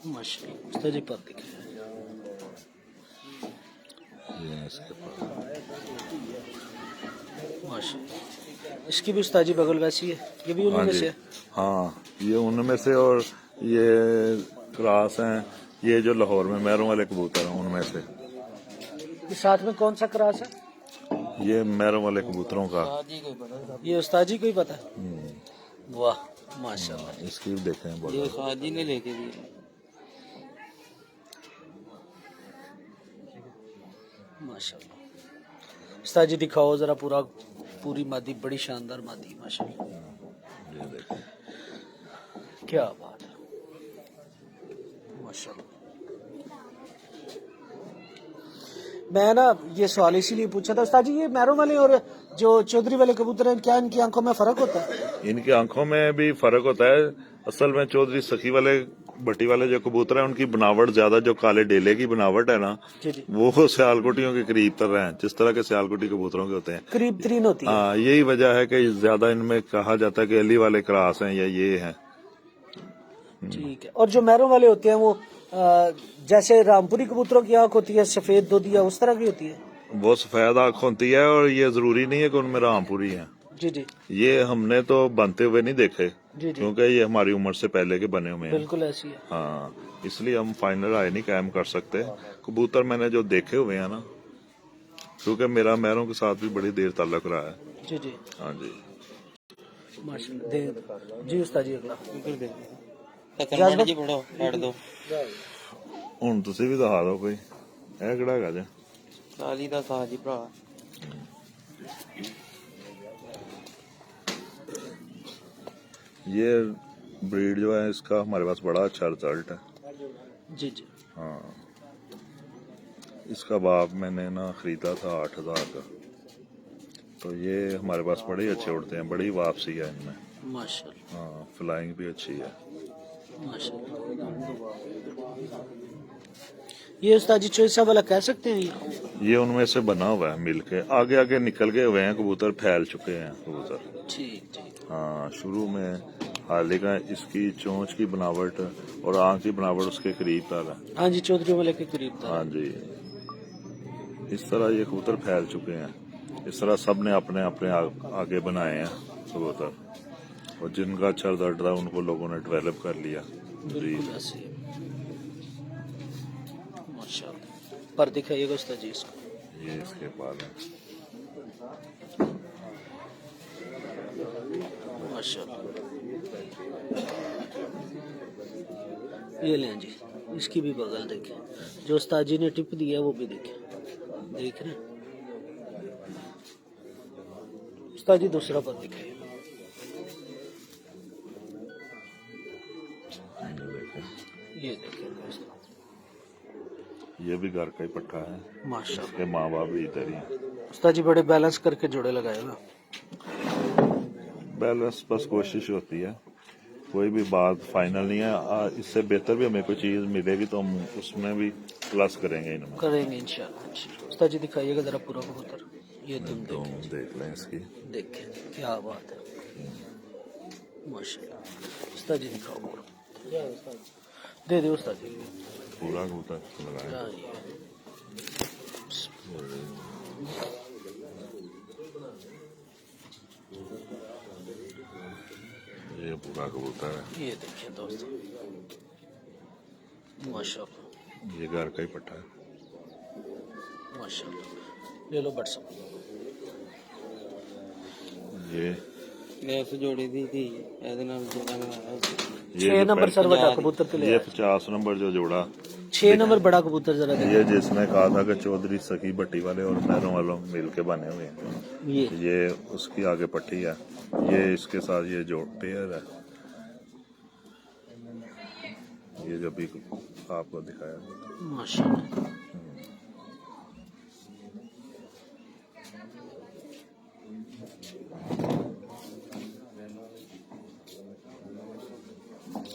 माशाल्लाह। उस्ताद जी पर दिखे। ये इसके पास माशाल्लाह। इसकी भी उस्ताद जी बगल वैसी है, ये भी हाँ उन्हीं में जी, से है। हाँ ये उनमें से, और ये क्रास हैं, ये जो लाहौर में महरों वाले कबूतर हैं उनमें से। ये साथ में कौन सा क्रास है? ये महरों वाले कबूतरों का। ये उस्ताद जी को ही पता है। वाह माशाल्लाह। इसकी भी देखें ये बगल। खादी ने लेके दिए। माशाल्लाह। उस्ताद जी दिखाओ जरा पूरी मादी, बड़ी शानदार मादी माशाल्लाह। ये देखें, क्या बात है माशाल्लाह। मैं ना ये सवाल इसीलिए पूछा था उस्ताद जी, ये मैरों वाले और जो चौधरी वाले कबूतर हैं, क्या इनकी आंखों में फर्क होता है? इनकी आंखों में भी फर्क होता है। असल में चौधरी सखी वाले भट्टी वाले जो कबूतर हैं उनकी बनावट ज्यादा, जो काले डेले की बनावट है ना, जी जी, वो सियालकोटियों के करीब तर रहे हैं, जिस तरह के सियालकोटी कबूतरों के होते हैं। करीब तरीन होती है। हाँ, यही वजह है कि ज्यादा इनमें कहा जाता है कि अली वाले क्रास हैं या ये हैं। ठीक है। और जो मैरों वाले होते हैं वो जैसे रामपुरी कबूतरों की आंख होती है सफेद दोदिया, उस तरह की होती है? वो सफेद आंख होती है, और ये जरूरी नहीं है कि उनमें रामपुरी है। जी जी ये हमने तो बनते हुए नहीं देखे, जी जी, क्योंकि ये हमारी उम्र से पहले के बने हुए हैं। बिल्कुल ऐसी है। हाँ, इसलिए हम फाइनल राय नहीं कायम कर सकते। कबूतर मैंने जो देखे हुए हैं ना, क्योंकि मेरा मैरों के साथ भी बड़ी देर ताल्लुक रहा है। जी जी हाँ जी, माशाल्लाह। जी उस्ताद जी अगला तकन जी पढ़ो पढ़ दो। ਹੁਣ ਤੁਸੀਂ ਵੀ ਦਿਖਾ ਦਿਓ ਕੋਈ, ਇਹ ਕਿਹੜਾ ਹੈਗਾ ਜੀ? साली दा साज ही भरा। ये ब्रीड जो है इसका हमारे पास बड़ा अच्छा रिजल्ट है। जी जी हाँ, इसका बाप मैंने ना खरीदा था 8,000 का, तो ये हमारे पास बड़े अच्छे उड़ते हैं, बड़ी वापसी है इनमें। माशाल्लाह हाँ, फ्लाइंग भी अच्छी है। माशाल्लाह। ये उस्ताद जी चोइसा वाला कह सकते हैं ये उनमें से बना हुआ है, मिल के आगे आगे निकल गए हुए हैं कबूतर, फैल चुके हैं कबूतर। ठीक ठीक। हाँ, शुरू में हाली का इसकी चोंच की बनावट और आंख की बनावट उसके करीब तर है। हाँ जी, चौधरी वाले के करीब था। हाँ जी, इस तरह ये कबूतर फैल चुके हैं। इस तरह सब ने अपने अपने आगे बनाए हैं कबूतर, और जिनका अच्छा रिजल्ट था उनको लोगों ने डेवलप कर लिया। जी, बिल्कुल ऐसे ही। माशाल्लाह। पर दिखाइएगा उस्ताद जी इसको। ये इसके बाद है। माशाल्लाह। ये लें जी, इसकी भी बगल देखें, जो उस्ताद जी ने टिप दिया है वो भी देखें, देख रहे हैं उस्ताद जी। दूसरा पर दिखाइए। ये देखें दोस्तों, ये भी घर का ही पट्टा है। माशाल्लाह। इसके माँ बाप भी इधर ही हैं। उस्ताद जी बड़े बैलेंस करके जोड़े लगाएगा। बैलेंस बस कोशिश होती है, कोई भी बात फाइनल नहीं है। इससे बेहतर भी हमें कोई चीज मिलेगी तो हम उसमें भी प्लस करेंगे इनमें। करेंगे इंशाल्लाह। उस्ताद जी दिखाइएगा जरा पूरा कबूतर। ये तुम तो देखें, देख लें इसकी। देखें क्या बात है, माशाल्लाह। उस्ताद जी दिखाओ पूरा, दे दे उस्ताद जी। पूरा कबूतर लगाए। हाँ, ये। ये पूरा कबूतर है। ये देखिए दोस्तों, माशाल्लाह ये घर का ही पट्टा है। माशाल्लाह। ले लो बट सब। ये गैस जोड़ी दी थी ਇਹਦੇ ਨਾਲ जोड़ा लगाया। 6 नंबर सर बड़ा कबूतर के ये लिए 50 नंबर जो जोड़ा, 6 नंबर बड़ा कबूतर जरा दे। ये जिसने कहा था कि चौधरी सखी भट्टी वाले और मैरों वालों मिल के बने हुए हैं, ये उसकी आगे पट्टी है। ये इसके साथ ये जो पेयर है, ये जो भी आपको दिखाया। माशाल्लाह।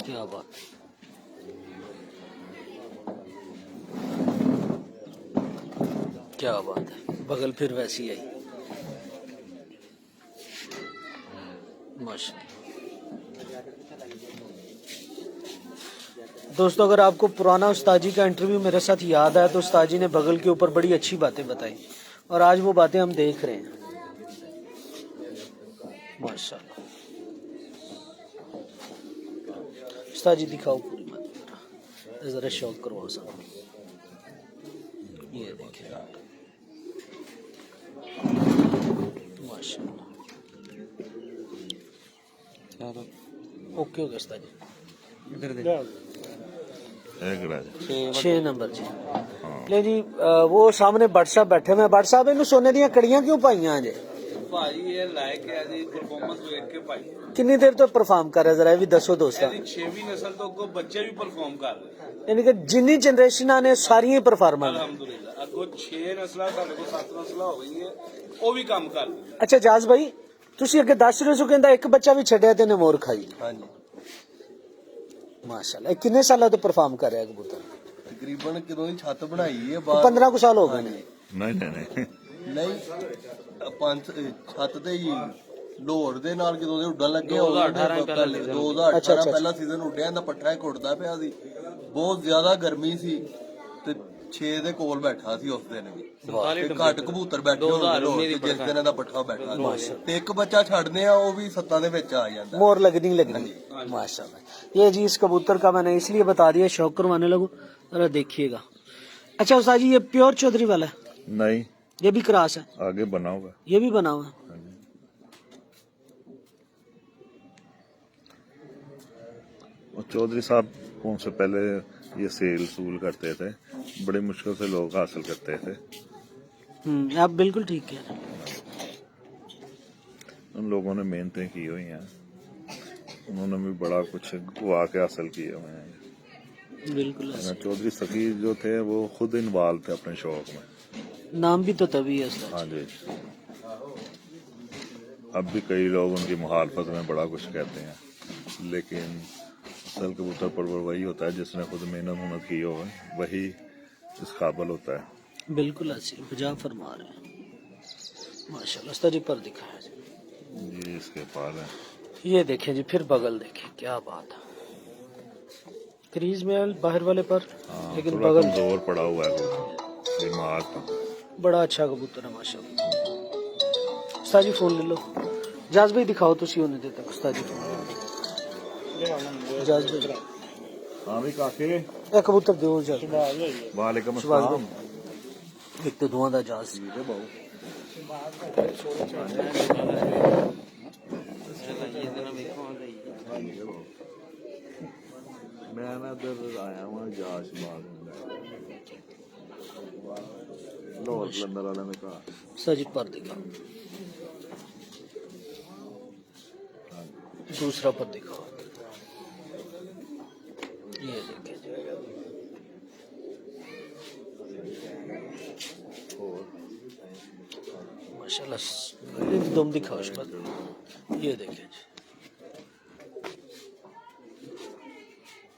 क्या बात है, क्या बात है। बगल फिर वैसी आई, माशाल्लाह। दोस्तों अगर आपको पुराना उस्ताद जी का इंटरव्यू मेरे साथ याद है तो उस्ताद जी ने बगल के ऊपर बड़ी अच्छी बातें बताई, और आज वो बातें हम देख रहे हैं। माशाल्लाह। उस्ताद जी दिखाओ पूरी बात, जरा शौक करवाओ सब। ये देखिए माशाल्लाह। ओके हो गया उस्ताद जी। इधर दे। एक राजा 6 नंबर जी। ले जी वो सामने बट साहब बैठे हुए। बट साहब इन्हू सोने ਦੀਆਂ ਕੜੀਆਂ ਕਿਉਂ ਪਾਈਆਂ ਜੇ? ਭਾਜੀ ਇਹ ਲਾਇਕ ਹੈ ਜੀ ਪਰਫਾਰਮੈਂਸ ਵੇਖ ਕੇ ਭਾਈ। ਕਿੰਨੀ ਦੇਰ ਤੋਂ ਪਰਫਾਰਮ ਕਰ ਰਿਹਾ ਜ਼ਰਾ ਇਹ ਵੀ ਦੱਸੋ ਦੋਸਤਾਂ। ਇਹਦੀ 6ਵੀਂ ਨਸਲ ਤੋਂ ਅੱਗੋਂ ਬੱਚੇ ਵੀ ਪਰਫਾਰਮ ਕਰ ਰਹੇ ਯਾਨੀ ਕਿ ਜਿੰਨੀ ਜਨਰੇਸ਼ਨਾਂ ਨੇ ਸਾਰੀਆਂ ਹੀ ਪਰਫਾਰਮਰ ਨੇ। ਅਲਹਮਦੁਲਿਲਾ। ਅੱਗੋਂ 6 ਨਸਲਾਂ ਸਾਡੇ ਕੋਲ 7 ਨਸਲਾਂ ਹੋ ਗਈਆਂ ਉਹ ਵੀ ਕੰਮ ਕਰ ਰਹੀਆਂ। ਅੱਛਾ ਜਾਜ਼ ਭਾਈ ਤੁਸੀਂ ਅੱਗੇ ਦੱਸ ਰਹੇ ਹੋ ਕਹਿੰਦਾ ਇੱਕ ਬੱਚਾ ਵੀ ਛੱਡਿਆ ਤੇ ਨੇ ਮੋਰ ਖਾਈ। ਹਾਂਜੀ, ਮਾਸ਼ਾਅੱਲਾ। ਇਹ ਕਿੰਨੇ ਸਾਲਾਂ ਤੋਂ ਪਰਫਾਰਮ ਕਰ ਰਿਹਾ ਕਬੂਤਰ? ਤਕਰੀਬਨ ਕਿਦੋਂ ਦੀ ਛੱਤ ਬਣਾਈ ਹੈ ਬਾਹਰ। 15 ਕੁ ਸਾਲ ਹੋ ਗਏ ਨੇ। नहीं नहीं ਨਹੀਂ ਪੰਜ ਛੱਤ ਤੇ ਹੀ ਲੋਹੜ ਦੇ ਨਾਲ ਕਿਦੋਂ ਦੇ ਉੱਡਣ ਲੱਗੇ 2018 ਪਹਿਲਾ ਸੀਜ਼ਨ ਉੱਡਿਆ ਇਹਦਾ ਪੱਠਾ ਹੀ ਘੁੱਟਦਾ ਪਿਆ ਸੀ। ਬਹੁਤ ਜ਼ਿਆਦਾ ਗਰਮੀ ਸੀ ਤੇ 6 ਦੇ ਕੋਲ ਬੈਠਾ ਸੀ ਉਸ ਦਿਨ ਵੀ। ਤੇ ਘੱਟ ਕਬੂਤਰ ਬੈਠੇ ਹੋਣਗੇ ਜਿਸ ਦਿਨ ਇਹਦਾ ਪੱਠਾ ਬੈਠਾ ਸੀ। ਤੇ ਇੱਕ ਬੱਚਾ ਛੱਡਦੇ ਆ ਉਹ ਵੀ 7 ਦੇ ਵਿੱਚ ਆ ਜਾਂਦਾ। मोर लगनी लगनी माशाल्लाह। ये जी इस कबूतर का मैंने इसलिए बता दिया शौक करवाने लगूं, जरा देखिएगा। अच्छा उस्ताद जी ये प्योर चौधरी वाला है? नहीं, ये भी क्रॉस है? आगे बना होगा। ये भी बना हुआ है? और चौधरी साहब कौन से पहले ये सेल सूल करते थे, बड़ी मुश्किल से लोग हासिल करते थे। आप बिल्कुल ठीक कह रहे हैं। उन लोगों ने मेहनतें की हुई हैं, उन्होंने भी बड़ा कुछ गुआ के हासिल किए हुए हैं। बिल्कुल ऐसे। चौधरी सखी जो थे वो खुद इन्वॉल्व थे अपने शौक में। नाम भी तो तभी है उस्ताद। हाँ जी, अब भी कई लोग उनकी मुखालफत में बड़ा कुछ कहते हैं, लेकिन असल कबूतर परवर वही होता है जिसने खुद मेहनत की हो, वही इस काबिल होता है। बिल्कुल ऐसे बजा फरमा रहे हैं माशाल्लाह। उस्ताद जी पर दिखाया जी। ये इसके पार है। ये देखें जी, फिर बगल देखें, क्या बात है। क्रीज में बाहर वाले पर, लेकिन थोड़ा बगल कमजोर पड़ा हुआ है वो, बीमार था। बड़ा अच्छा कबूतर है माशाल्लाह। उस्ताद जी फोन ले लो, जाज भाई दिखाओ तो सी होने देता उस्ताद जी। जाज भाई हाँ भी काके ए कबूतर दो जाज। वालेकुम सुभाष अस्सलाम। एक तो धुआं दा जाज। मैं ना इधर आया हूँ जाश बाग लाहौर कलंदर वाले ने कहा। उस्ताद जी पर दिखाओ, दूसरा पर दिखाओ। ये देखिए जी, माशाल्लाह। दम दिखाओ इस पर, ये देखिए जी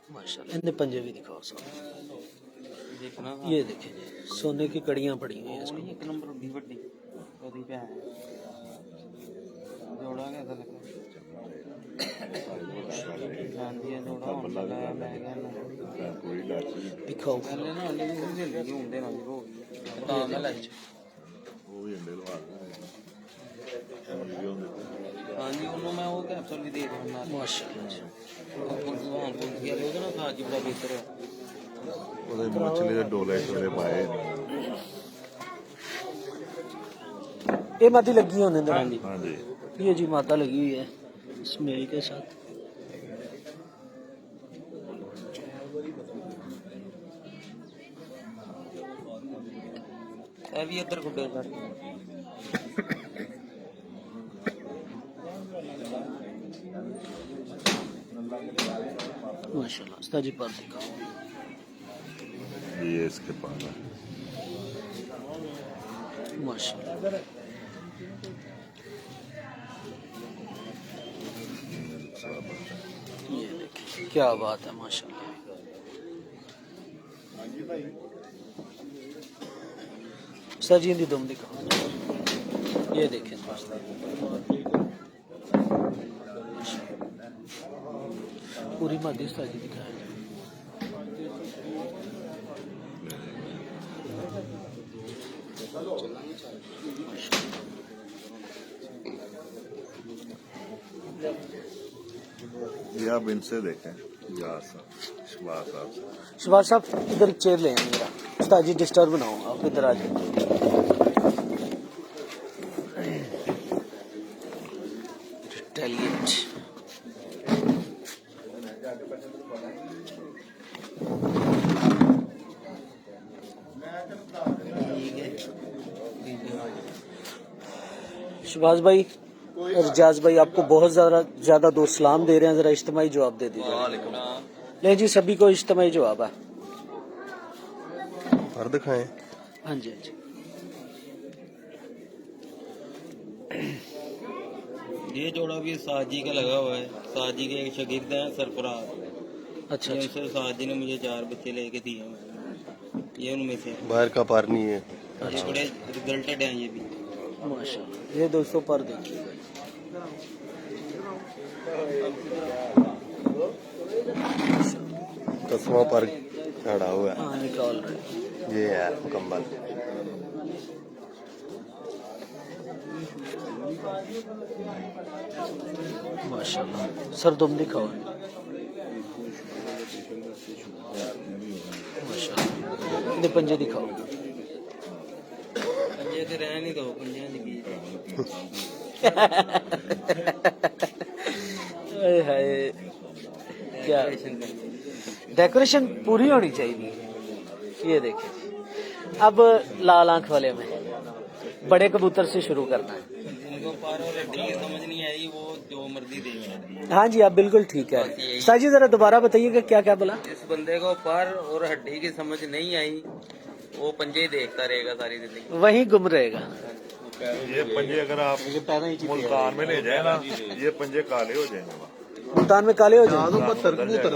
माशाल्लाह। इनके पंजे भी दिखाओ सब, देखना ये देखिए जी, सोने की कड़ियां पड़ी हुई हैं इसमें। एक नंबर भी बड़ी ਉਹਦੀ ਭੈਣ ਜੋੜਾ ਕਿਹਦਾ ਲੱਗਾ ਹਾਂਜੀ ਇਹ ਜੋੜਾ ਹੁਣ ਲਗਾਇਆ ਮੈਂ ਕਿਹਾ ਨਾ दिखाओ। ਪਹਿਲੇ ਨਾ ਉਹਨੇ ਵੀ ਝੱਲੀ ਹੁੰਦੇ ਨਾਲ ਹੋ ਗਈ ਤਾਂ ਮੈਂ ਲੈ वो भी अंडे लगा ਹਾਂਜੀ ਉਹਨੂੰ ਮੈਂ ਉਹ ਕੈਪਸੂਲ ਵੀ ਦੇ ਦਿੰਦਾ ਨਾਲ माशाल्लाह जी। ਭਗਵਾਨ ਕੋਲ ਗਿਆ ਉਹਦਾ ਨਾ ਸਾਜੀ ਬੜਾ ਬਿਹਤਰ ਹੈ ਉਹਦੇ ਮਛਲੀ ਦੇ ਡੋਲੇ ਛੋਲੇ ਪਾਏ। ये मादी लगी होने दो। हाँ जी ये जी माता लगी हुई है स्मेल के साथ। ਇਹ ਵੀ ਇੱਧਰ ਗੁੱਡੇ ਕਰ माशाल्लाह। उस्ताद जी पर दिखाओ। ये इसके पास है। माशाल्लाह। ये देखिए क्या बात है माशाल्लाह। सर जी इनकी दम दिखाओ, ये देखें दोस्तों। पूरी मादी उस्ताद जी दिखाया। ये आप इनसे देखें जाज साहब, शहबाज साहब से। सुभाष साहब इधर चेयर ले आए मेरा। उस्ताद जी डिस्टर्ब ना हो, आप इधर आ जाइए। Retaliate। सुभाष भाई और जाज भाई आपको बहुत ज्यादा दो सलाम दे रहे हैं, जरा इज्तिमाई जवाब दे दीजिए। नहीं जी, सभी को इज्तिमाई जवाब है। पर दिखाएं। हाँ जी हाँ जी। ये जोड़ा भी साजी का लगा हुआ है। साजी के एक शागिर्द हैं सरफराज। अच्छा अच्छा। सर साजी ने मुझे 4 बच्चे लेके दिए हैं। ये उनमें से बाहर का पार नहीं है। ये बड़े रिजल्टेड हैं ये भी। माशाल्लाह। ये दोस्तों पर देखिए, कसवा पर चढ़ा हुआ है। हाँ निकाल रहे। ये है मुकम्मल। माशाल्लाह। सर तुम दिखाओ। माशाल्लाह। इधर पंजे दिखाओ। पंजे ते रहने नहीं दो, पंजे की बीच। हाय हाय, क्या डेकोरेशन पूरी होनी चाहिए। ये देखिए जी, अब लाल आंख वाले में बड़े कबूतर से शुरू करना है। जिनको पर और हड्डी की समझ नहीं आई वो जो मर्जी देगा। हाँ जी आप बिल्कुल ठीक है। साजी जरा दोबारा बताइएगा क्या क्या बोला। इस बंदे को पर और हड्डी की समझ नहीं आई वो पंजे ही देखता रहेगा सारी जिंदगी। वही गुम रहेगा। ये पंजे अगर आप मुल्तान में ले जाए ना, ये पंजे काले हो जाएंगे। मुल्तान में काले हो जाए। कबूतर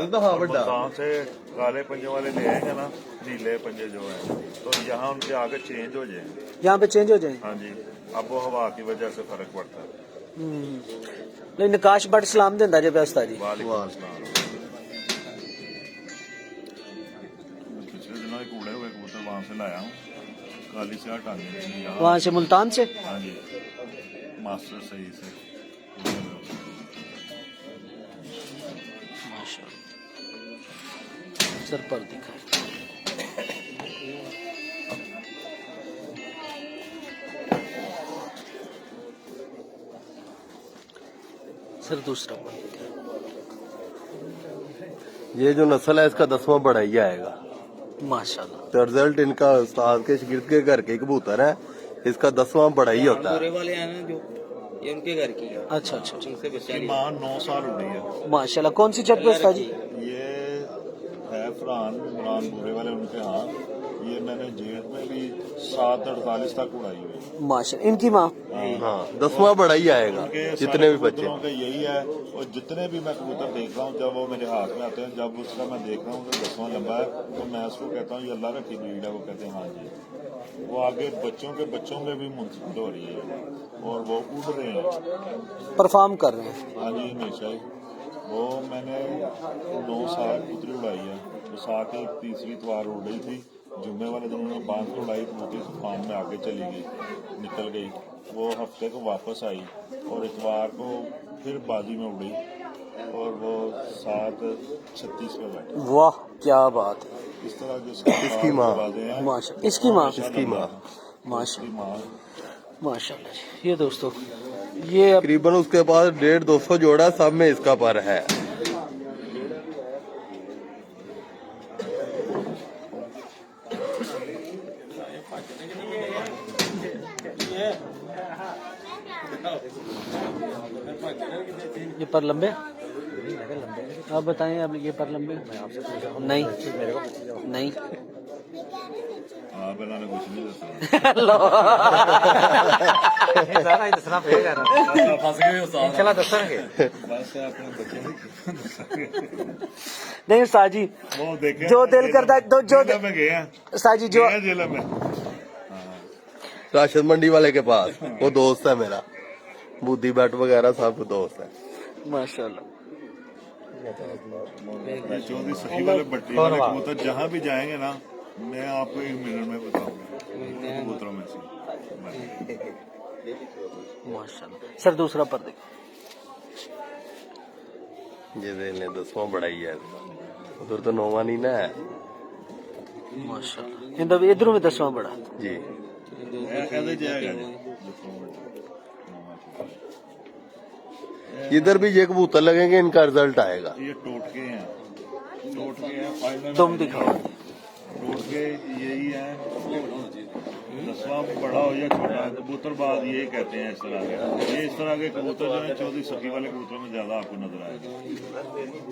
तो हाँ बड़ा। मुल्तान से काले पंजे वाले ले आएंगे ना, नीले पंजे जो है, तो यहाँ उनके आगे चेंज हो जाएंगे। यहाँ पे चेंज हो जाए। हाँ जी, अब वो हवा की वजह से फर्क पड़ता है। नहीं नकाश बट सलाम देंदा जे उस्ताद जी। पिछले दिनों एक उड़े हुए कबूतर वहाँ से लाया हूँ, काली से हटाने यहाँ। वहाँ से मुल्तान से। हाँ जी, मास्टर सही से। माशाल्लाह सर पर दिखा। सर दूसरा पर दिखा। ये जो नस्ल है इसका 10वां बढ़ाई आएगा। माशाल्लाह। तो रिजल्ट इनका उस्ताद के शागिर्द के घर के कबूतर है, इसका 10वां बढ़ाई होता है। पूरे वाले हैं ना जो, ये उनके घर की है, अच्छा अच्छा अच्छा। उनसे बच्चा इसकी लिया। माँ 9 साल उड़ी है। माशाल्लाह। कौन सी छत पे उस्ताद जी? ये है फरहान इमरान बुरे वाले उनके यहाँ। ये मैंने जेठ में भी 7:48 तक उड़ाई हुई। माशाल्लाह। इनकी माँ। हाँ 10वां बढ़ाई आएगा उनके जितने भी बच्चे। कबूतरों का यही है, और जितने भी मैं कबूतर देख रहा हूँ जब वो मेरे हाथ में आते हैं, जब उसका मैं देख रहा हूँ कि 10वां लंबा है, तो मैं उसको कहता हूँ ये अल्लाह रखी ब्रीड है। वो कहते हैं हाँ जी। वो आगे बच्चों के बच्चों में भी मुंतकिल हो रही है और वो उड़ रहे हैं। परफॉर्म कर रहे हैं। हाँ जी हमेशा ही। वो मैंने 9 साल कबूतरी उड़ाई है। तो साथ ही तीसरी इतवार उड़ रही थी, जुम्मे वाले दिन उन्होंने बांध के उड़ाई, कबूतरी तूफान में आगे चली गई, निकल गई। वो हफ्ते को वापस आई और इतवार को फिर बाजी में उड़ी और वो 7:36 पे बैठी। वाह क्या बात है। इस तरह जो इसकी माँ। माशाल्लाह। इसकी माँ। इसकी माँ माशाल्लाह माँ माशाल्लाह जी। ये दोस्तों ये अब तकरीबन उसके पास 150-200 जोड़ा सब में इसका पर है। ये पर लंबे आप बताएं। अब ये पर लंबे नहीं नहीं हाँ पहला ने कुछ नहीं दसा। बस अपने बच्चे नहीं उस्ताद जी वो देखे जो दिल करता है तो जो जेल में गए हैं, उस्ताद जी जो गए हैं जेल में। राशन मंडी वाले के पास वो दोस्त है मेरा, बूदी बैट वगैरह सब दोस्त है। माशाल्लाह। चौधरी सखी वाले बट्टी वाले कबूतर जहाँ भी जाएंगे ना, मैं आपको 1 मिनट में बताऊंगा कबूतरों में से। माशाल्लाह। सर दूसरा पर देखो। ये देख लें 10वां बढ़ाई है, उधर तो 9वां नहीं ना है माशाल्लाह। इधरों में 10वां बड़ा जी। कहते जाएगा जी। इधर भी ये कबूतर लगेंगे, इनका रिजल्ट आएगा। ये टोटके हैं, टोटके हैं फाइनल। तुम दिखाओ। टोटके यही है, 10वां बड़ा हो या छोटा, कबूतरबाज यही कहते हैं। इस तरह के इस तरह के कबूतर जो है चौधरी सखी वाले कबूतरों में ज्यादा आपको नजर आएगा।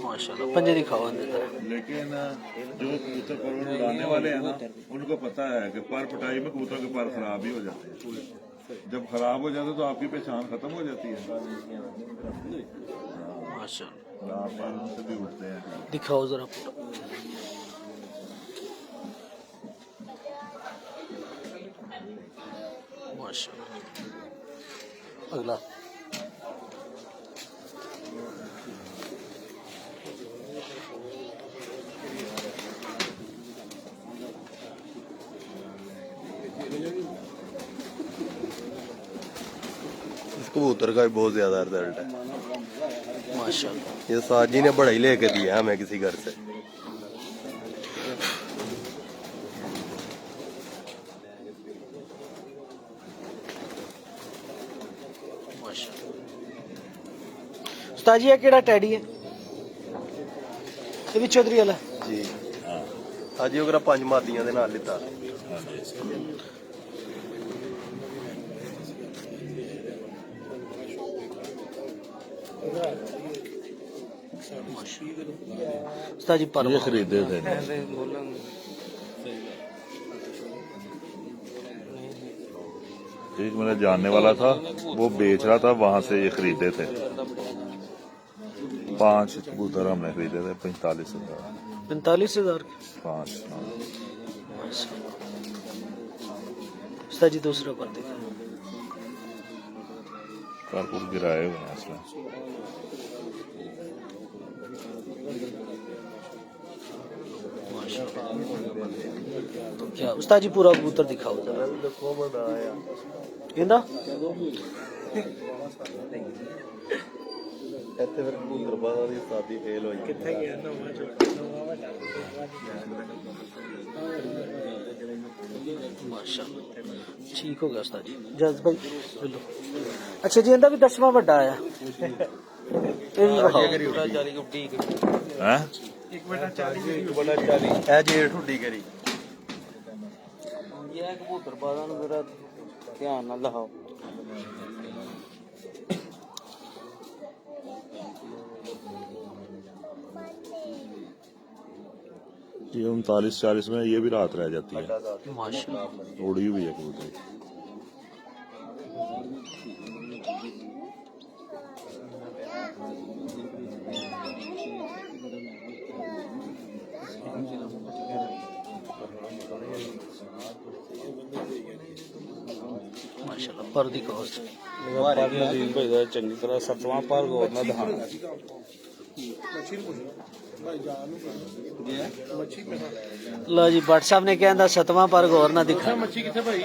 माशाल्लाह। पंजे दिखाओ अंदर। लेकिन जो कबूतर पर उड़ाने वाले हैं ना, उनको पता है कि पर पटाई में कबूतर के पर खराब ही हो जाते हैं। जब खराब हो जाते तो आपकी पहचान खत्म हो जाती है। माशाल्लाह। आप उनसे भी उठते हैं। दिखाओ जरा पूरा। माशाल्लाह। अगला इस कबूतर का भी बहुत ज्यादा रिजल्ट है। माशाल्लाह। ये साजी ने बढ़ाई लेके दिया हमें किसी घर से। उस्ताद जी ये केड़ा टैडी है? ये भी चौधरी वाला जी ਅੱਜ ਉਹ 5 ਮਾਦੀਆਂ ਦੇ ਨਾਲ ਲਿੱਤਾ। उस्ताद जी पर खरीदे थे। एक मेरा जानने वाला था, वो बेच रहा था, वहां से ये खरीदे थे। 5 कबूतर हमने खरीदे थे 45,000। 45,000 5 उस्ताद जी दूसरा पर देखो। पर गिराए हुए हैं असला। क्या उस्ताद जी पूरा कबूतर दिखाओ जरा। कहंदा ਇੱਥੇ ਫਿਰ ਕਬੂਤਰਬਾਜ਼ਾਂ ਦੀ ਸਾਦੀ ਫੇਲ ਹੋਈ ਕਿੱਥੇ ਗਿਆ माशाल्लाह ठीक हो गया उस्ताद जी। जज भाई बोलो। अच्छा जी, इंदा भी 10वां ਵੱਡਾ ਆਇਆ ਇਹ ਵੀ ਵਿਖਾਓ। हैं ਇਹ ਜੇਠ ਹੁੱਡੀ ਕਰੀ ਇਹ ਕਬੂਤਰਬਾਜ਼ਾਂ ਨੂੰ ਮੇਰਾ ਧਿਆਨ ਨਾਲ ਦਿਖਾਓ। ये 39-40 में ये भी रात रह जाती है, माशाल्लाह उड़ी हुई है कबूतर। माशाल्लाह पर दी कॉस्ट ਚੰਗੀ ਤਰ੍ਹਾਂ 7ਵਾਂ ਪਰ ਗੌਰ ਨਾਲ ਦਿਖਾਣਾ लो जी भट्ट साहब ने कहंदा 7वां पर गौर ना दिखा। ਮੱਛੀ ਕਿੱਥੇ ਭਾਈ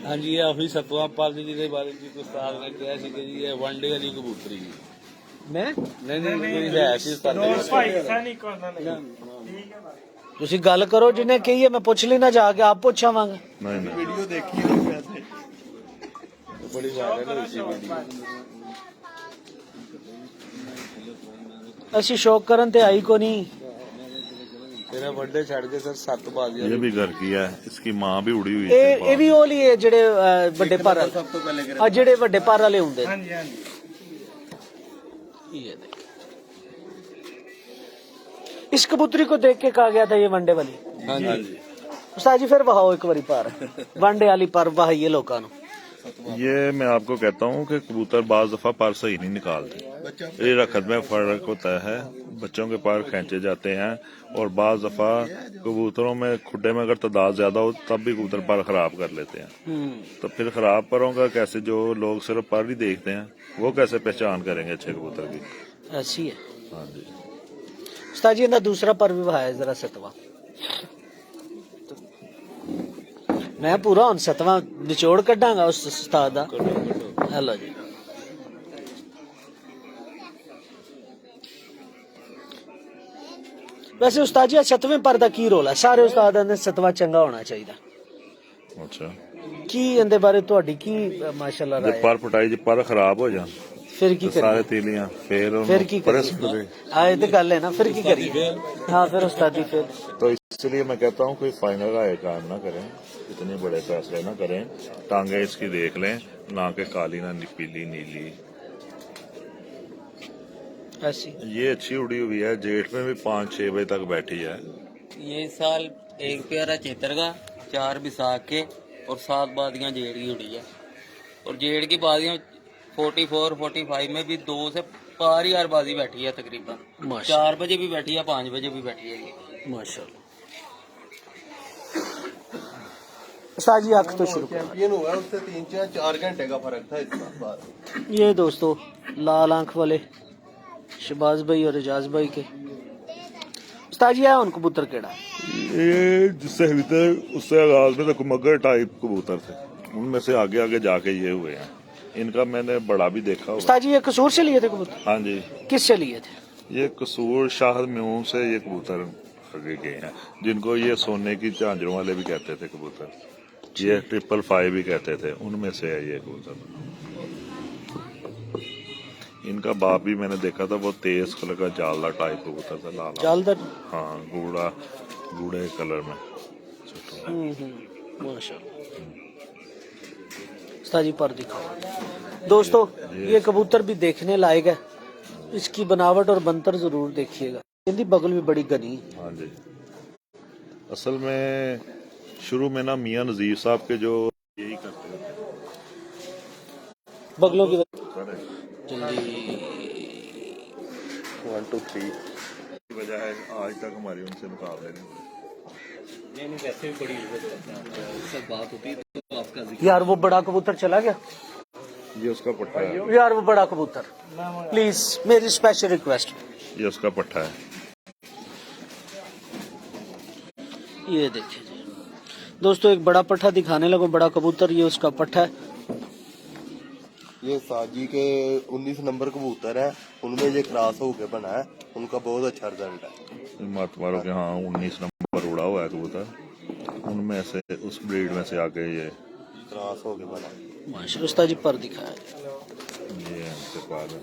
ਹਾਂਜੀ ਇਹ ਆਖਰੀ 7ਵਾਂ ਪਰ ਜਿਹਦੇ ਬਾਰੇ ਜੀ ਉਸਤਾਦ ਨੇ ਕਿਹਾ ਸੀ ਕਿ ਜੀ ਇਹ ਵਨਡੇ ਵਾਲੀ ਕਬੂਤਰੀ मैं ਨਹੀਂ ਕੋਈ ਹੈ ਸੀ ਉਸਤਾਦ ਨੇ ਤੁਸੀਂ ਗੱਲ ਕਰੋ ਜਿਹਨੇ ਕਹੀ ਹੈ, मैं पूछ लेना जाके आप पूछावांगा। नहीं नहीं ਵੀਡੀਓ ਦੇਖੀ ਹੋਈ ਵੈਸੇ ਬੜੀ ਵਾਇਰਲ ਹੋਈ ਸੀ ਵੀਡੀਓ। ਅਸੀਂ ਸ਼ੌਕ ਕਰਨ ਤੇ ਆਈ ਕੋ ਨਹੀਂ। ਤੇਰਾ ਵਨਡੇ ਛੱਡ ਕੇ ਸਰ 7 ਬਾਜ਼ੀਆਂ ये भी घर की है, इसकी माँ भी उड़ी हुई है। ਇਹ ਵੀ ਉਹ ਲਈ ਹੈ ਜਿਹੜੇ ਵੱਡੇ ਪਰ ਸਭ ਤੋਂ ਪਹਿਲੇ ਆ ਜਿਹੜੇ ਵੱਡੇ ਪਰ ਵਾਲੇ ਹੁੰਦੇ ਨੇ। ਹਾਂਜੀ ਹਾਂਜੀ ये देख। इस कबूतरी को देख के कहा गया था ये वनडे वाली। ਹਾਂਜੀ उस्ताद जी फिर बहाओ एक बारी पर वनडे वाली पर बहाइए लोगों को। ये मैं आपको कहता हूँ कि कबूतर बाज दफा पर सही नहीं निकालते, ये रखत में फर्क होता है, बच्चों के पर खींचे जाते हैं और बाज दफा कबूतरों में खुड्डे में अगर तादाद ज्यादा हो तब भी कबूतर पर खराब कर लेते हैं। तो फिर खराब परों का कैसे, जो लोग सिर्फ पर ही देखते हैं वो कैसे पहचान करेंगे अच्छे कबूतर की। ऐसी है। हाँ जी उस्ताद जी इनका दूसरा पर भी बहाया जरा 7वां। मैं पूरा हुन 7वां निचोड़ कड्डांगा उस उस्ताद दा। हेलो जी वैसे उस्ताद जी 7वें पर दा की रोल है? सारे उस्तादां ने 7वां चंगा होना चाहिए। अच्छा, की इंदे बारे ਤੁਹਾਡੀ ਕੀ माशाल्लाह जब राय है? पर फटाई जब पर खराब हो जाए फिर की तो सारे करिए? तीलियां फिर की प्रेस करिए? करें। आए तो गल है ना, फिर की करिए? हाँ फिर उस्ताद जी फिर तो इसलिए मैं कहता हूँ कोई फाइनल राय काम ना करें, इतने बड़े फैसले ना करें, टांगे इसकी देख लें, ना कि काली ना पीली नीली। ऐसी ये अच्छी उड़ी हुई है, जेठ में भी 5-6 बजे तक बैठी है। ये साल एक प्यारा चेतर का 4 बिसाख के और 7 बादियां जेड़ की उड़ी है और जेड़ की बादियां 44-45 में भी 2 से पार ही हर बाजी बैठी है तकरीबन। माशाल्लाह 4 बजे भी बैठी है, 5 बजे भी बैठी है। माशाल्लाह। उस्ताद जी आंख तो शुरू करो। चैंपियन हुआ उससे 3-4 घंटे का फर्क था इतना बाद। ये दोस्तों लाल आंख वाले शहबाज भाई और एजाज भाई के। उस्ताद जी आया उन कबूतर केड़ा? ये जिससे हुई थे उससे आगाज में तो मगर टाइप कबूतर थे, उनमें से आगे आगे जाके ये हुए हैं। इनका मैंने बड़ा भी देखा हुआ। उस्ताद जी ये कसूर से लिए थे कबूतर? हाँ जी, किस से लिए थे? ये कसूर शाह म्यूम से ये कबूतर आगे गए हैं, जिनको ये सोने की झांझरों वाले भी कहते थे कबूतर, ये 555 भी कहते थे, उनमें से है ये कबूतर। इनका बाप भी मैंने देखा था, वो तेज कलर का जालदार टाइप कबूतर था, लाल। जालदार? हाँ, गूढ़े कलर में। माशाल्लाह। उस्ताद जी पर दिखाओ। दोस्तों ये कबूतर भी देखने लायक है, इसकी बनावट और बनतर जरूर देखिएगा। इनकी बगल भी बड़ी घनी। हाँ जी, असल में शुरू में ना मियां नजीर साहब के जो यही करते थे बगलों की जल्दी 1 2 3 वजह है आज तक हमारी उनसे मुकाबले नहीं हुए। नहीं वैसे भी बड़ी इज्जत करते हैं, उससे बात होती है तो आपका यार वो बड़ा कबूतर चला गया ये उसका पट्टा है, यार, वो बड़ा कबूतर प्लीज, मेरी स्पेशल रिक्वेस्ट। ये उसका पट्टा है। ये देखिए जी दोस्तों, एक बड़ा पट्ठा दिखाने लगो, बड़ा कबूतर, ये उसका पट्ठा है। ये साजी के 19 नंबर कबूतर है, उनमें ये क्रॉस होके बना है, उनका बहुत अच्छा रिजल्ट है। मातवारों के हाँ 19 नंबर उड़ा हुआ है कबूतर, उनमें से उस ब्रीड में से आके ये क्रॉस होके बना है। माशाल्लाह उस्ताद जी पर दिखाया ये इनके पास है।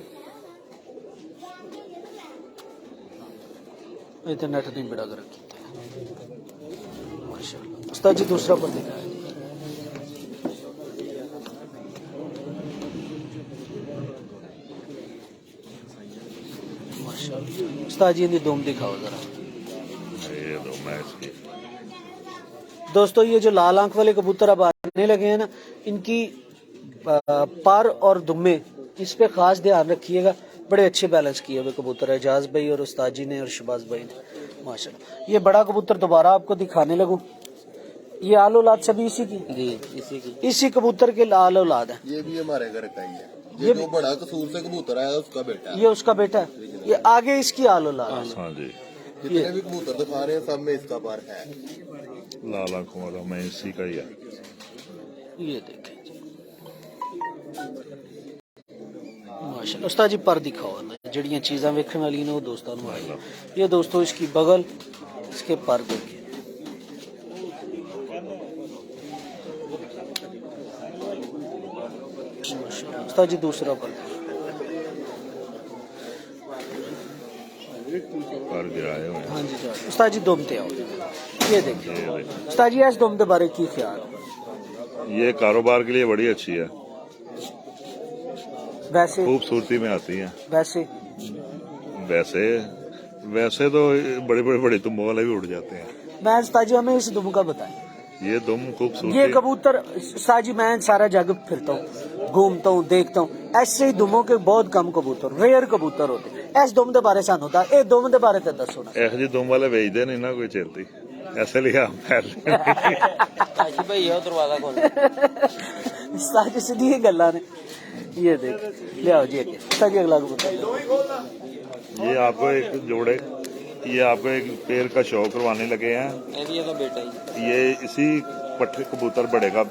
इतना नेट नहीं बड़ा कर रखी माशाल्लाह। उस्ताद जी दूसरा पर दिखाया माशाल्लाह। उस्ताद जी इनकी दुम दिखाओ जरा। ये दो मैं इसकी दोस्तों ये जो लाल आंख वाले कबूतर अब आने लगे हैं ना, इनकी पर और दुम्मे, इस पे खास ध्यान रखिएगा। बड़े अच्छे बैलेंस किए हुए कबूतर है एजाज भाई और उस्ताद जी ने और शहबाज भाई ने माशाल्लाह। ये बड़ा कबूतर दोबारा आपको दिखाने लगूं, ये आल औलाद सभी इसी की जी इसी कबूतर के लाल औलाद है। ये भी हमारे घर का ही है। ये जो बड़ा कसूर से कबूतर आया उसका बेटा है। ये उसका बेटा है, ये आगे इसकी आल औलाद है। हाँ जी, जितने भी कबूतर दिखा रहे हैं सब में इसका पर है। लाल आंखों वाला मैं इसी का ही है। ये देखें माशाल्लाह। उस्ताद जी पर दिखाओ ना, जड़ियां चीज़ां वेखण वाली ने वो दोस्तों ਨੂੰ आई। ये दोस्तों इसकी बगल, इसके पर देखिए माशाल्लाह। उस्ताद जी दूसरा पर गिराए हुए हैं। हाँ जी जाओ। उस्ताद जी दुम ते आओ, ये देखिए उस्ताद जी इस दुम के बारे की ख्याल है? ये कारोबार के लिए बड़ी अच्छी है, वैसे खूबसूरती में आती है। वैसे वैसे तो बड़े तुम वाले भी उड़ जाते हैं। मैं उस्ताद जी हमें इस दुम का बताएं। ये दुम खूबसूरती ये कबूतर उस्ताद जी मैं सारा जग फिरता हूँ, घूमता हूँ, देखता हूँ, ऐसे ही दुमों के बहुत कम कबूतर, रेयर कबूतर होते। इस दुम के बारे सानू होता ये दुम के बारे तो दसो ना। ਇਹੋ ਜਿਹੀ दुम वाले बेचते नहीं ना कोई चलती, ऐसे लिया भाई ये दरवाजा खोल। उस्ताद जी सीधी गल्ला ने। ये देख लियाओ जी अगे उस्ताद जी अगला कबूतर ये आपको एक जोड़े, ये आपको एक पेड़ का शौक करवाने लगे हैं। ये तो बेटा ही ये इसी पट्टे कबूतर बड़े का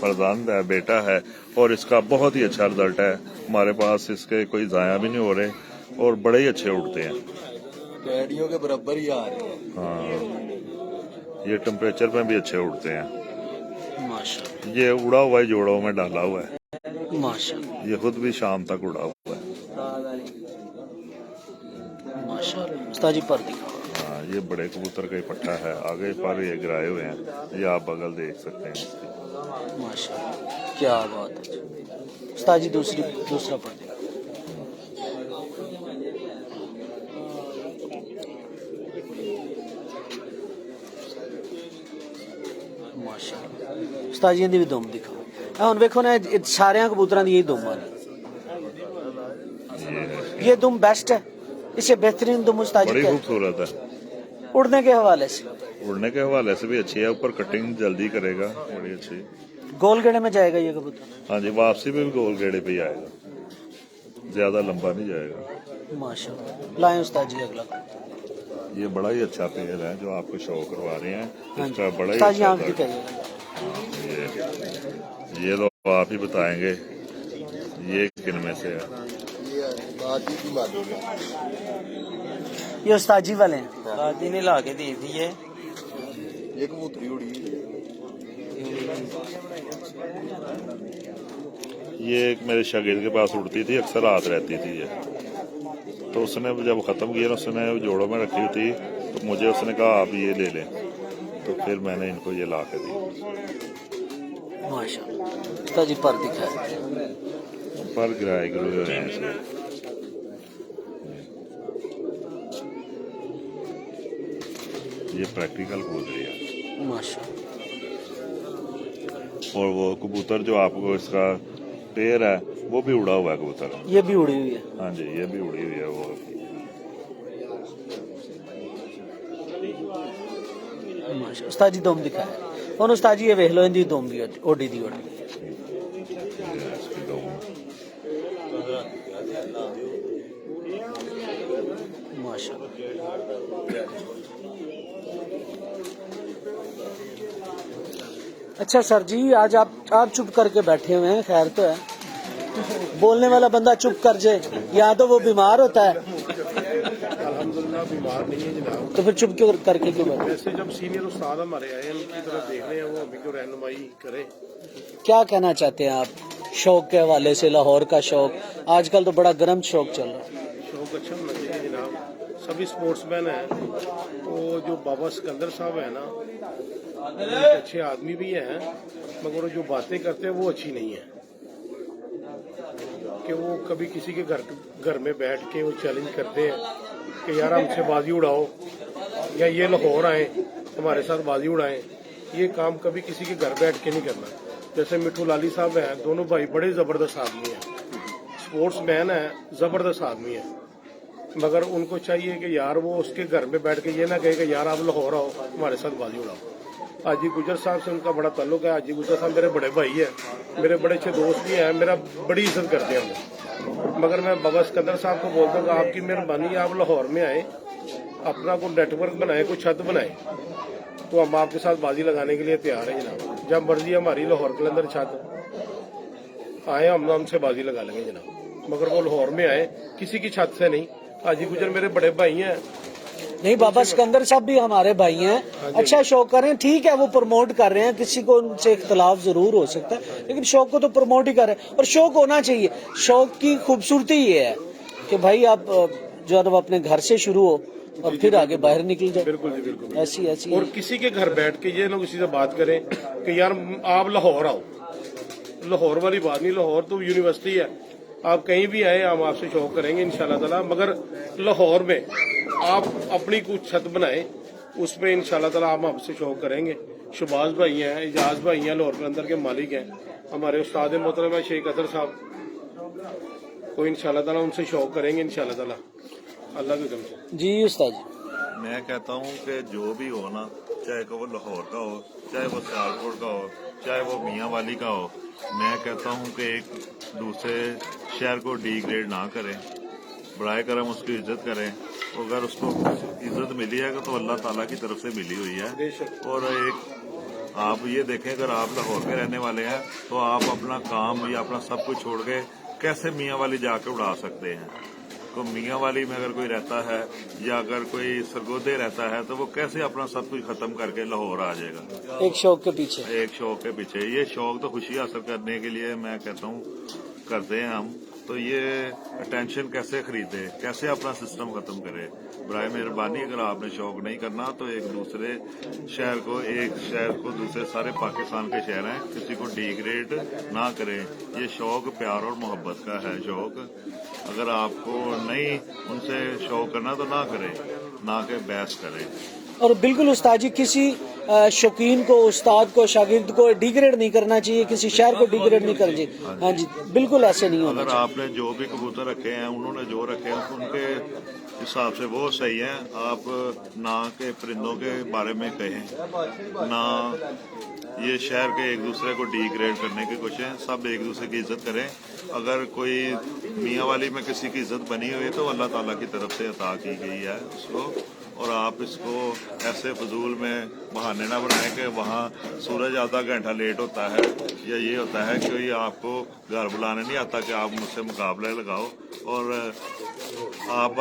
फर्जंद है, बेटा है, और इसका बहुत ही अच्छा रिजल्ट है हमारे पास। इसके कोई जाया भी नहीं हो रहे और बड़े ही अच्छे उड़ते हैं। पैड़ियों के बराबर ही आ रहे हैं। हाँ, ये टेम्परेचर में भी अच्छे उड़ते हैं। माशाल्लाह ये उड़ा हुआ ही जोड़ों में डाला हुआ है, माशाल्लाह ये खुद भी शाम तक उड़ा हुआ है। माशाल्लाह। उस्ताद जी पर दिखाओ। हाँ, ये बड़े कबूतर का ही पट्टा है, आगे पर ये गिराए हुए हैं, ये आप बगल देख सकते हैं इसकी। माशाल्लाह क्या बात है। उस्ताद जी दूसरा पर दिखाओ। माशाल्लाह। उस्ताद जी दी भी दुम दिखाओ। हुन देखो ना सारे कबूतरां दी यही दुम आ। ये दुम बेस्ट है, इसे बेहतरीन दुम उस्ताद जी बड़ी क्या है? खूबसूरत है, उड़ने के हवाले से, उड़ने के हवाले से भी अच्छी है, ऊपर कटिंग जल्दी करेगा, बड़ी अच्छी। गोल गेड़े में जाएगा ये कबूतर। हाँ जी, वापसी में भी गोल गेड़े पे ही आएगा, ज्यादा लंबा नहीं जाएगा। माशाल्लाह। लाएं उस्ताद जी अगला। ये बड़ा ही अच्छा पेड़ है जो आपको शो करवा रहे हैं, हाँ इसका जी बड़ा ही उस्ताद जी अच्छा आंख रिजल्ट है। दिखाइएगा। ये तो आप ही बताएंगे ये किन में से है। ये दादी की मालूम है। ये उस्ताद जी वाले हैं। दादी ने ला के दी थी ये। ये कबूतरी उड़ी है। ये एक मेरे शागिर्द के पास उड़ती थी, अक्सर हाथ रहती थी ये, तो उसने जब खत्म किया ना, उसने जोड़ों में रखी हुई थी, तो मुझे उसने कहा आप ये ले लें, तो फिर मैंने इनको ये ला के दी। माशाल्लाह। उस्ताद जी पर दिखाया। पर गिराए गिरे हुए हैं इसमें। ये प्रैक्टिकल कबूतरी है। माशाल्लाह। और वो कबूतर जो आपको इसका पेड़ है वो भी उड़ा हुआ है कबूतर। ये भी उड़ी हुई है। हाँ जी, ये भी उड़ी हुई है वो। माशाल्लाह। उस्ताद जी दुम दिखाया। ਹੁਣ ਉਸਤਾਦ ਜੀ ਇਹ ਵੇਖ ਲਓ ਇਹਦੀ ਦੁਮ ਵੀ ਓਡੀ ਦੀ ਓਡੀ माशाल्लाह। अच्छा सर जी, आज आप चुप करके बैठे हुए हैं, खैर तो है, बोलने वाला बंदा चुप कर जाए, या तो वो बीमार होता है। अल्हम्दुलिल्लाह बीमार नहीं है जनाब। तो फिर चुप क्यों करके क्यों बैठे? वैसे जब सीनियर उस्ताद हमारे आए हैं उनकी तरफ देख रहे हैं, वो हमें क्यों रहनुमाई करें। क्या कहना चाहते हैं आप शौक के हवाले से? लाहौर का शौक आजकल तो बड़ा गर्म शौक चल रहा है। शौक अच्छा होना चाहिए जनाब। सभी स्पोर्ट्समैन हैं, तो जो बाबा सिकंदर साहब है ना, अच्छे आदमी भी हैं, मगर वो जो बातें करते हैं वो अच्छी नहीं है। कि वो कभी किसी के घर में बैठ के वो चैलेंज करते हैं कि यार हमसे बाजी उड़ाओ, या ये लाहौर आए हमारे साथ बाजी उड़ाएं। ये काम कभी किसी के घर बैठ के नहीं करना। जैसे मिठू लाली साहब हैं, दोनों भाई बड़े जबरदस्त आदमी हैं, स्पोर्ट्स मैन है, जबरदस्त आदमी है, मगर उनको चाहिए कि यार वो उसके घर में बैठ के ये ना कहे कि यार आप लाहौर आओ हमारे साथ बाजी उड़ाओ। हाजी गुजर साहब से उनका बड़ा ताल्लुक है। हाजी गुजर साहब मेरे बड़े भाई है, मेरे बड़े अच्छे दोस्त भी हैं, मेरा बड़ी इज्जत करते हैं वो। मगर मैं बाबा सिकंदर साहब को बोलता हूँ कि आपकी मेहरबानी, आप लाहौर में आए, अपना कोई नेटवर्क बनाए, कोई छत बनाए, तो हम आपके साथ बाजी लगाने के लिए तैयार हैं जनाब। जब मर्जी हमारी लाहौर के अंदर छत आए, हम हमसे बाजी लगा लेंगे जनाब, मगर वो लाहौर में आए, किसी की छत से नहीं। हाजी गुजर मेरे बड़े भाई हैं। नहीं, बाबा सिकंदर साहब भी हमारे भाई हैं, अच्छा शौक कर रहे हैं, ठीक है, वो प्रमोट कर रहे हैं, किसी को उनसे इख्तलाफ जरूर हो सकता है, लेकिन शौक को तो प्रमोट ही कर रहे हैं, और शौक होना चाहिए। शौक की खूबसूरती ये है कि भाई आप जब अपने घर से शुरू हो और फिर आगे बाहर निकल जाए। बिल्कुल जी बिल्कुल। ऐसी ऐसी और किसी के घर बैठ के ये लोग किसी से बात करें कि यार आप लाहौर आओ, लाहौर वाली बात नहीं। लाहौर तो यूनिवर्सिटी है, आप कहीं भी आए हम आपसे शौक करेंगे इंशाल्लाह ताला, मगर लाहौर में आप अपनी कुछ छत बनाए, उसमें इंशाल्लाह ताला हम आपसे शौक करेंगे। शहबाज भाई हैं, एजाज भाई हैं, लाहौर कलंदर के मालिक हैं, हमारे उस्ताद मोहतरम है शेख अतर साहब को, इंशाल्लाह ताला उनसे शौक करेंगे इंशाल्लाह ताला अल्लाह के हुक्म से। जी उस्ताद जी। मैं कहता हूँ कि जो भी हो ना, चाहे वो लाहौर का हो, चाहे वो सियालकोट का हो, चाहे वो मियाँ वाली का हो, मैं कहता हूँ कि एक दूसरे शहर को डिग्रेड ना करें, बराए करम उसकी इज्जत करें। अगर उसको इज्जत मिली है तो अल्लाह ताला की तरफ से मिली हुई है। और एक आप ये देखें, अगर आप लाहौर के रहने वाले हैं तो आप अपना काम या अपना सब कुछ छोड़ के कैसे मियाँ वाली जाकर उड़ा सकते हैं। तो मियाँ वाली में अगर कोई रहता है या अगर कोई सरगोदे रहता है तो वो कैसे अपना सब कुछ खत्म करके लाहौर आ जाएगा। एक शौक के पीछे, एक शौक के पीछे, ये शौक तो खुशी हासिल करने के लिए मैं कहता हूँ करते हैं हम, तो ये अटेंशन कैसे खरीदे, कैसे अपना सिस्टम खत्म करे। बराए मेहरबानी अगर आपने शौक नहीं करना तो एक दूसरे शहर को, एक शहर को दूसरे, सारे पाकिस्तान के शहर हैं, किसी को डिग्रेड ना करें। ये शौक प्यार और मोहब्बत का है शौक। अगर आपको नहीं उनसे शौक करना तो ना करें, ना कि बहस करें। और बिल्कुल उस्ताद जी, किसी शौकीन को, उस्ताद को, शागिर्द को डिग्रेड नहीं करना चाहिए, किसी शहर को डिग्रेड नहीं करना चाहिए। हाँ जी, बिल्कुल ऐसे नहीं होना अगर चाहिए। आपने जो भी कबूतर रखे हैं, उन्होंने जो रखे हैं उनके हिसाब से वो सही है। आप ना के परिंदों के बारे में कहें, ना ये शहर के एक दूसरे को डिग्रेड करने की कोशिश, सब एक दूसरे की इज्जत करें। अगर कोई मियाँ वाली में किसी की इज्जत बनी हुई है तो अल्लाह ताला की तरफ से अता की गई है उसको, और आप इसको ऐसे फजूल में बहाने ना बनाएं कि वहाँ सूरज आधा घंटा लेट होता है या ये होता है कि आपको घर बुलाने नहीं आता कि आप मुझसे मुकाबले लगाओ, और आप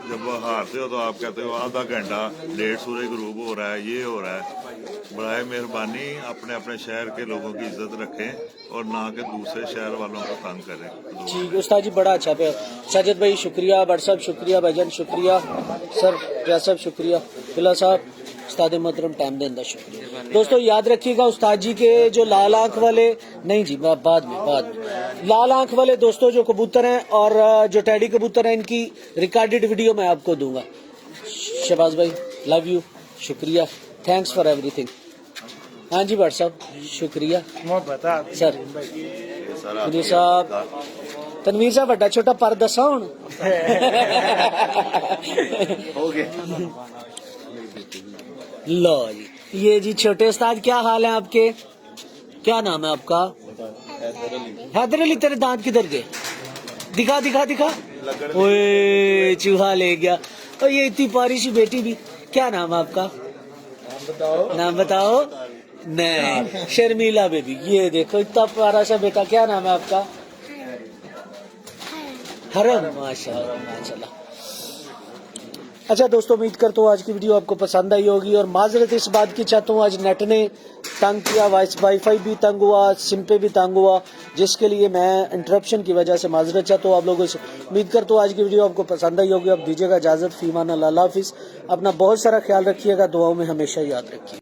जब हारते हो तो आप कहते हो आधा घंटा लेट सूरज गुरूब हो रहा है, ये हो रहा है। बराए मेहरबानी अपने अपने शहर के लोगों की इज्जत रखें और ना कि दूसरे शहर वालों को तंग करें। जी उस्ताद जी, बड़ा अच्छा पे साजिद भाई शुक्रिया, बट साहब शुक्रिया, भाईजान शुक्रिया, सर रियाज साहब शुक्रिया, बिला साहब उस्ताद मोहतरम टाइम देने का शुक्रिया। दोस्तों याद रखिएगा उस्ताद जी के जो लाल आंख वाले, नहीं जी बाद में लाल आंख वाले दोस्तों जो कबूतर हैं और जो टैडी कबूतर हैं, इनकी रिकॉर्डेड वीडियो मैं आपको दूंगा। शहबाज भाई लव यू, शुक्रिया, थैंक्स फॉर एवरीथिंग। हाँ जी भट्ट साहब शुक्रिया सर। तनवीर साहब बड़ा छोटा पर दसा हूं लो जी। یہ جی چھوٹے استاد کیا حال ہے آپ کے؟ کیا نام ہے آپ کا؟ حیدر علی. تیرے دانت کدھر گئے؟ دکھا دکھا دکھا. اوئے چوہا لے گیا. اور یہ اتنی پیاری سی بیٹی بھی. کیا نام ہے آپ کا؟ نام بتاؤ. نہیں شرمیلا بیبی. یہ دیکھو اتنا پیارا سا بیٹا. کیا نام ہے آپ کا؟ حرم. ماشاء اللہ ماشاء اللہ. اچھا دوستو امید کرتا ہوں آج کی ویڈیو آپ کو پسند آئی ہوگی اور معذرت اس بات کی چاہتا ہوں آج نیٹ نے تنگ کیا, وائی فائی بھی تنگ ہوا, سم پہ بھی تنگ ہوا, جس کے لیے میں انٹرپشن کی وجہ سے معذرت چاہتا ہوں آپ لوگوں سے. امید کرتا ہوں آج کی ویڈیو آپ کو پسند آئی ہوگی. اب دیجیے گا اجازت. فی امان اللہ. اللہ حافظ. اپنا بہت سارا خیال رکھیے گا. دعاؤں میں ہمیشہ یاد رکھیے.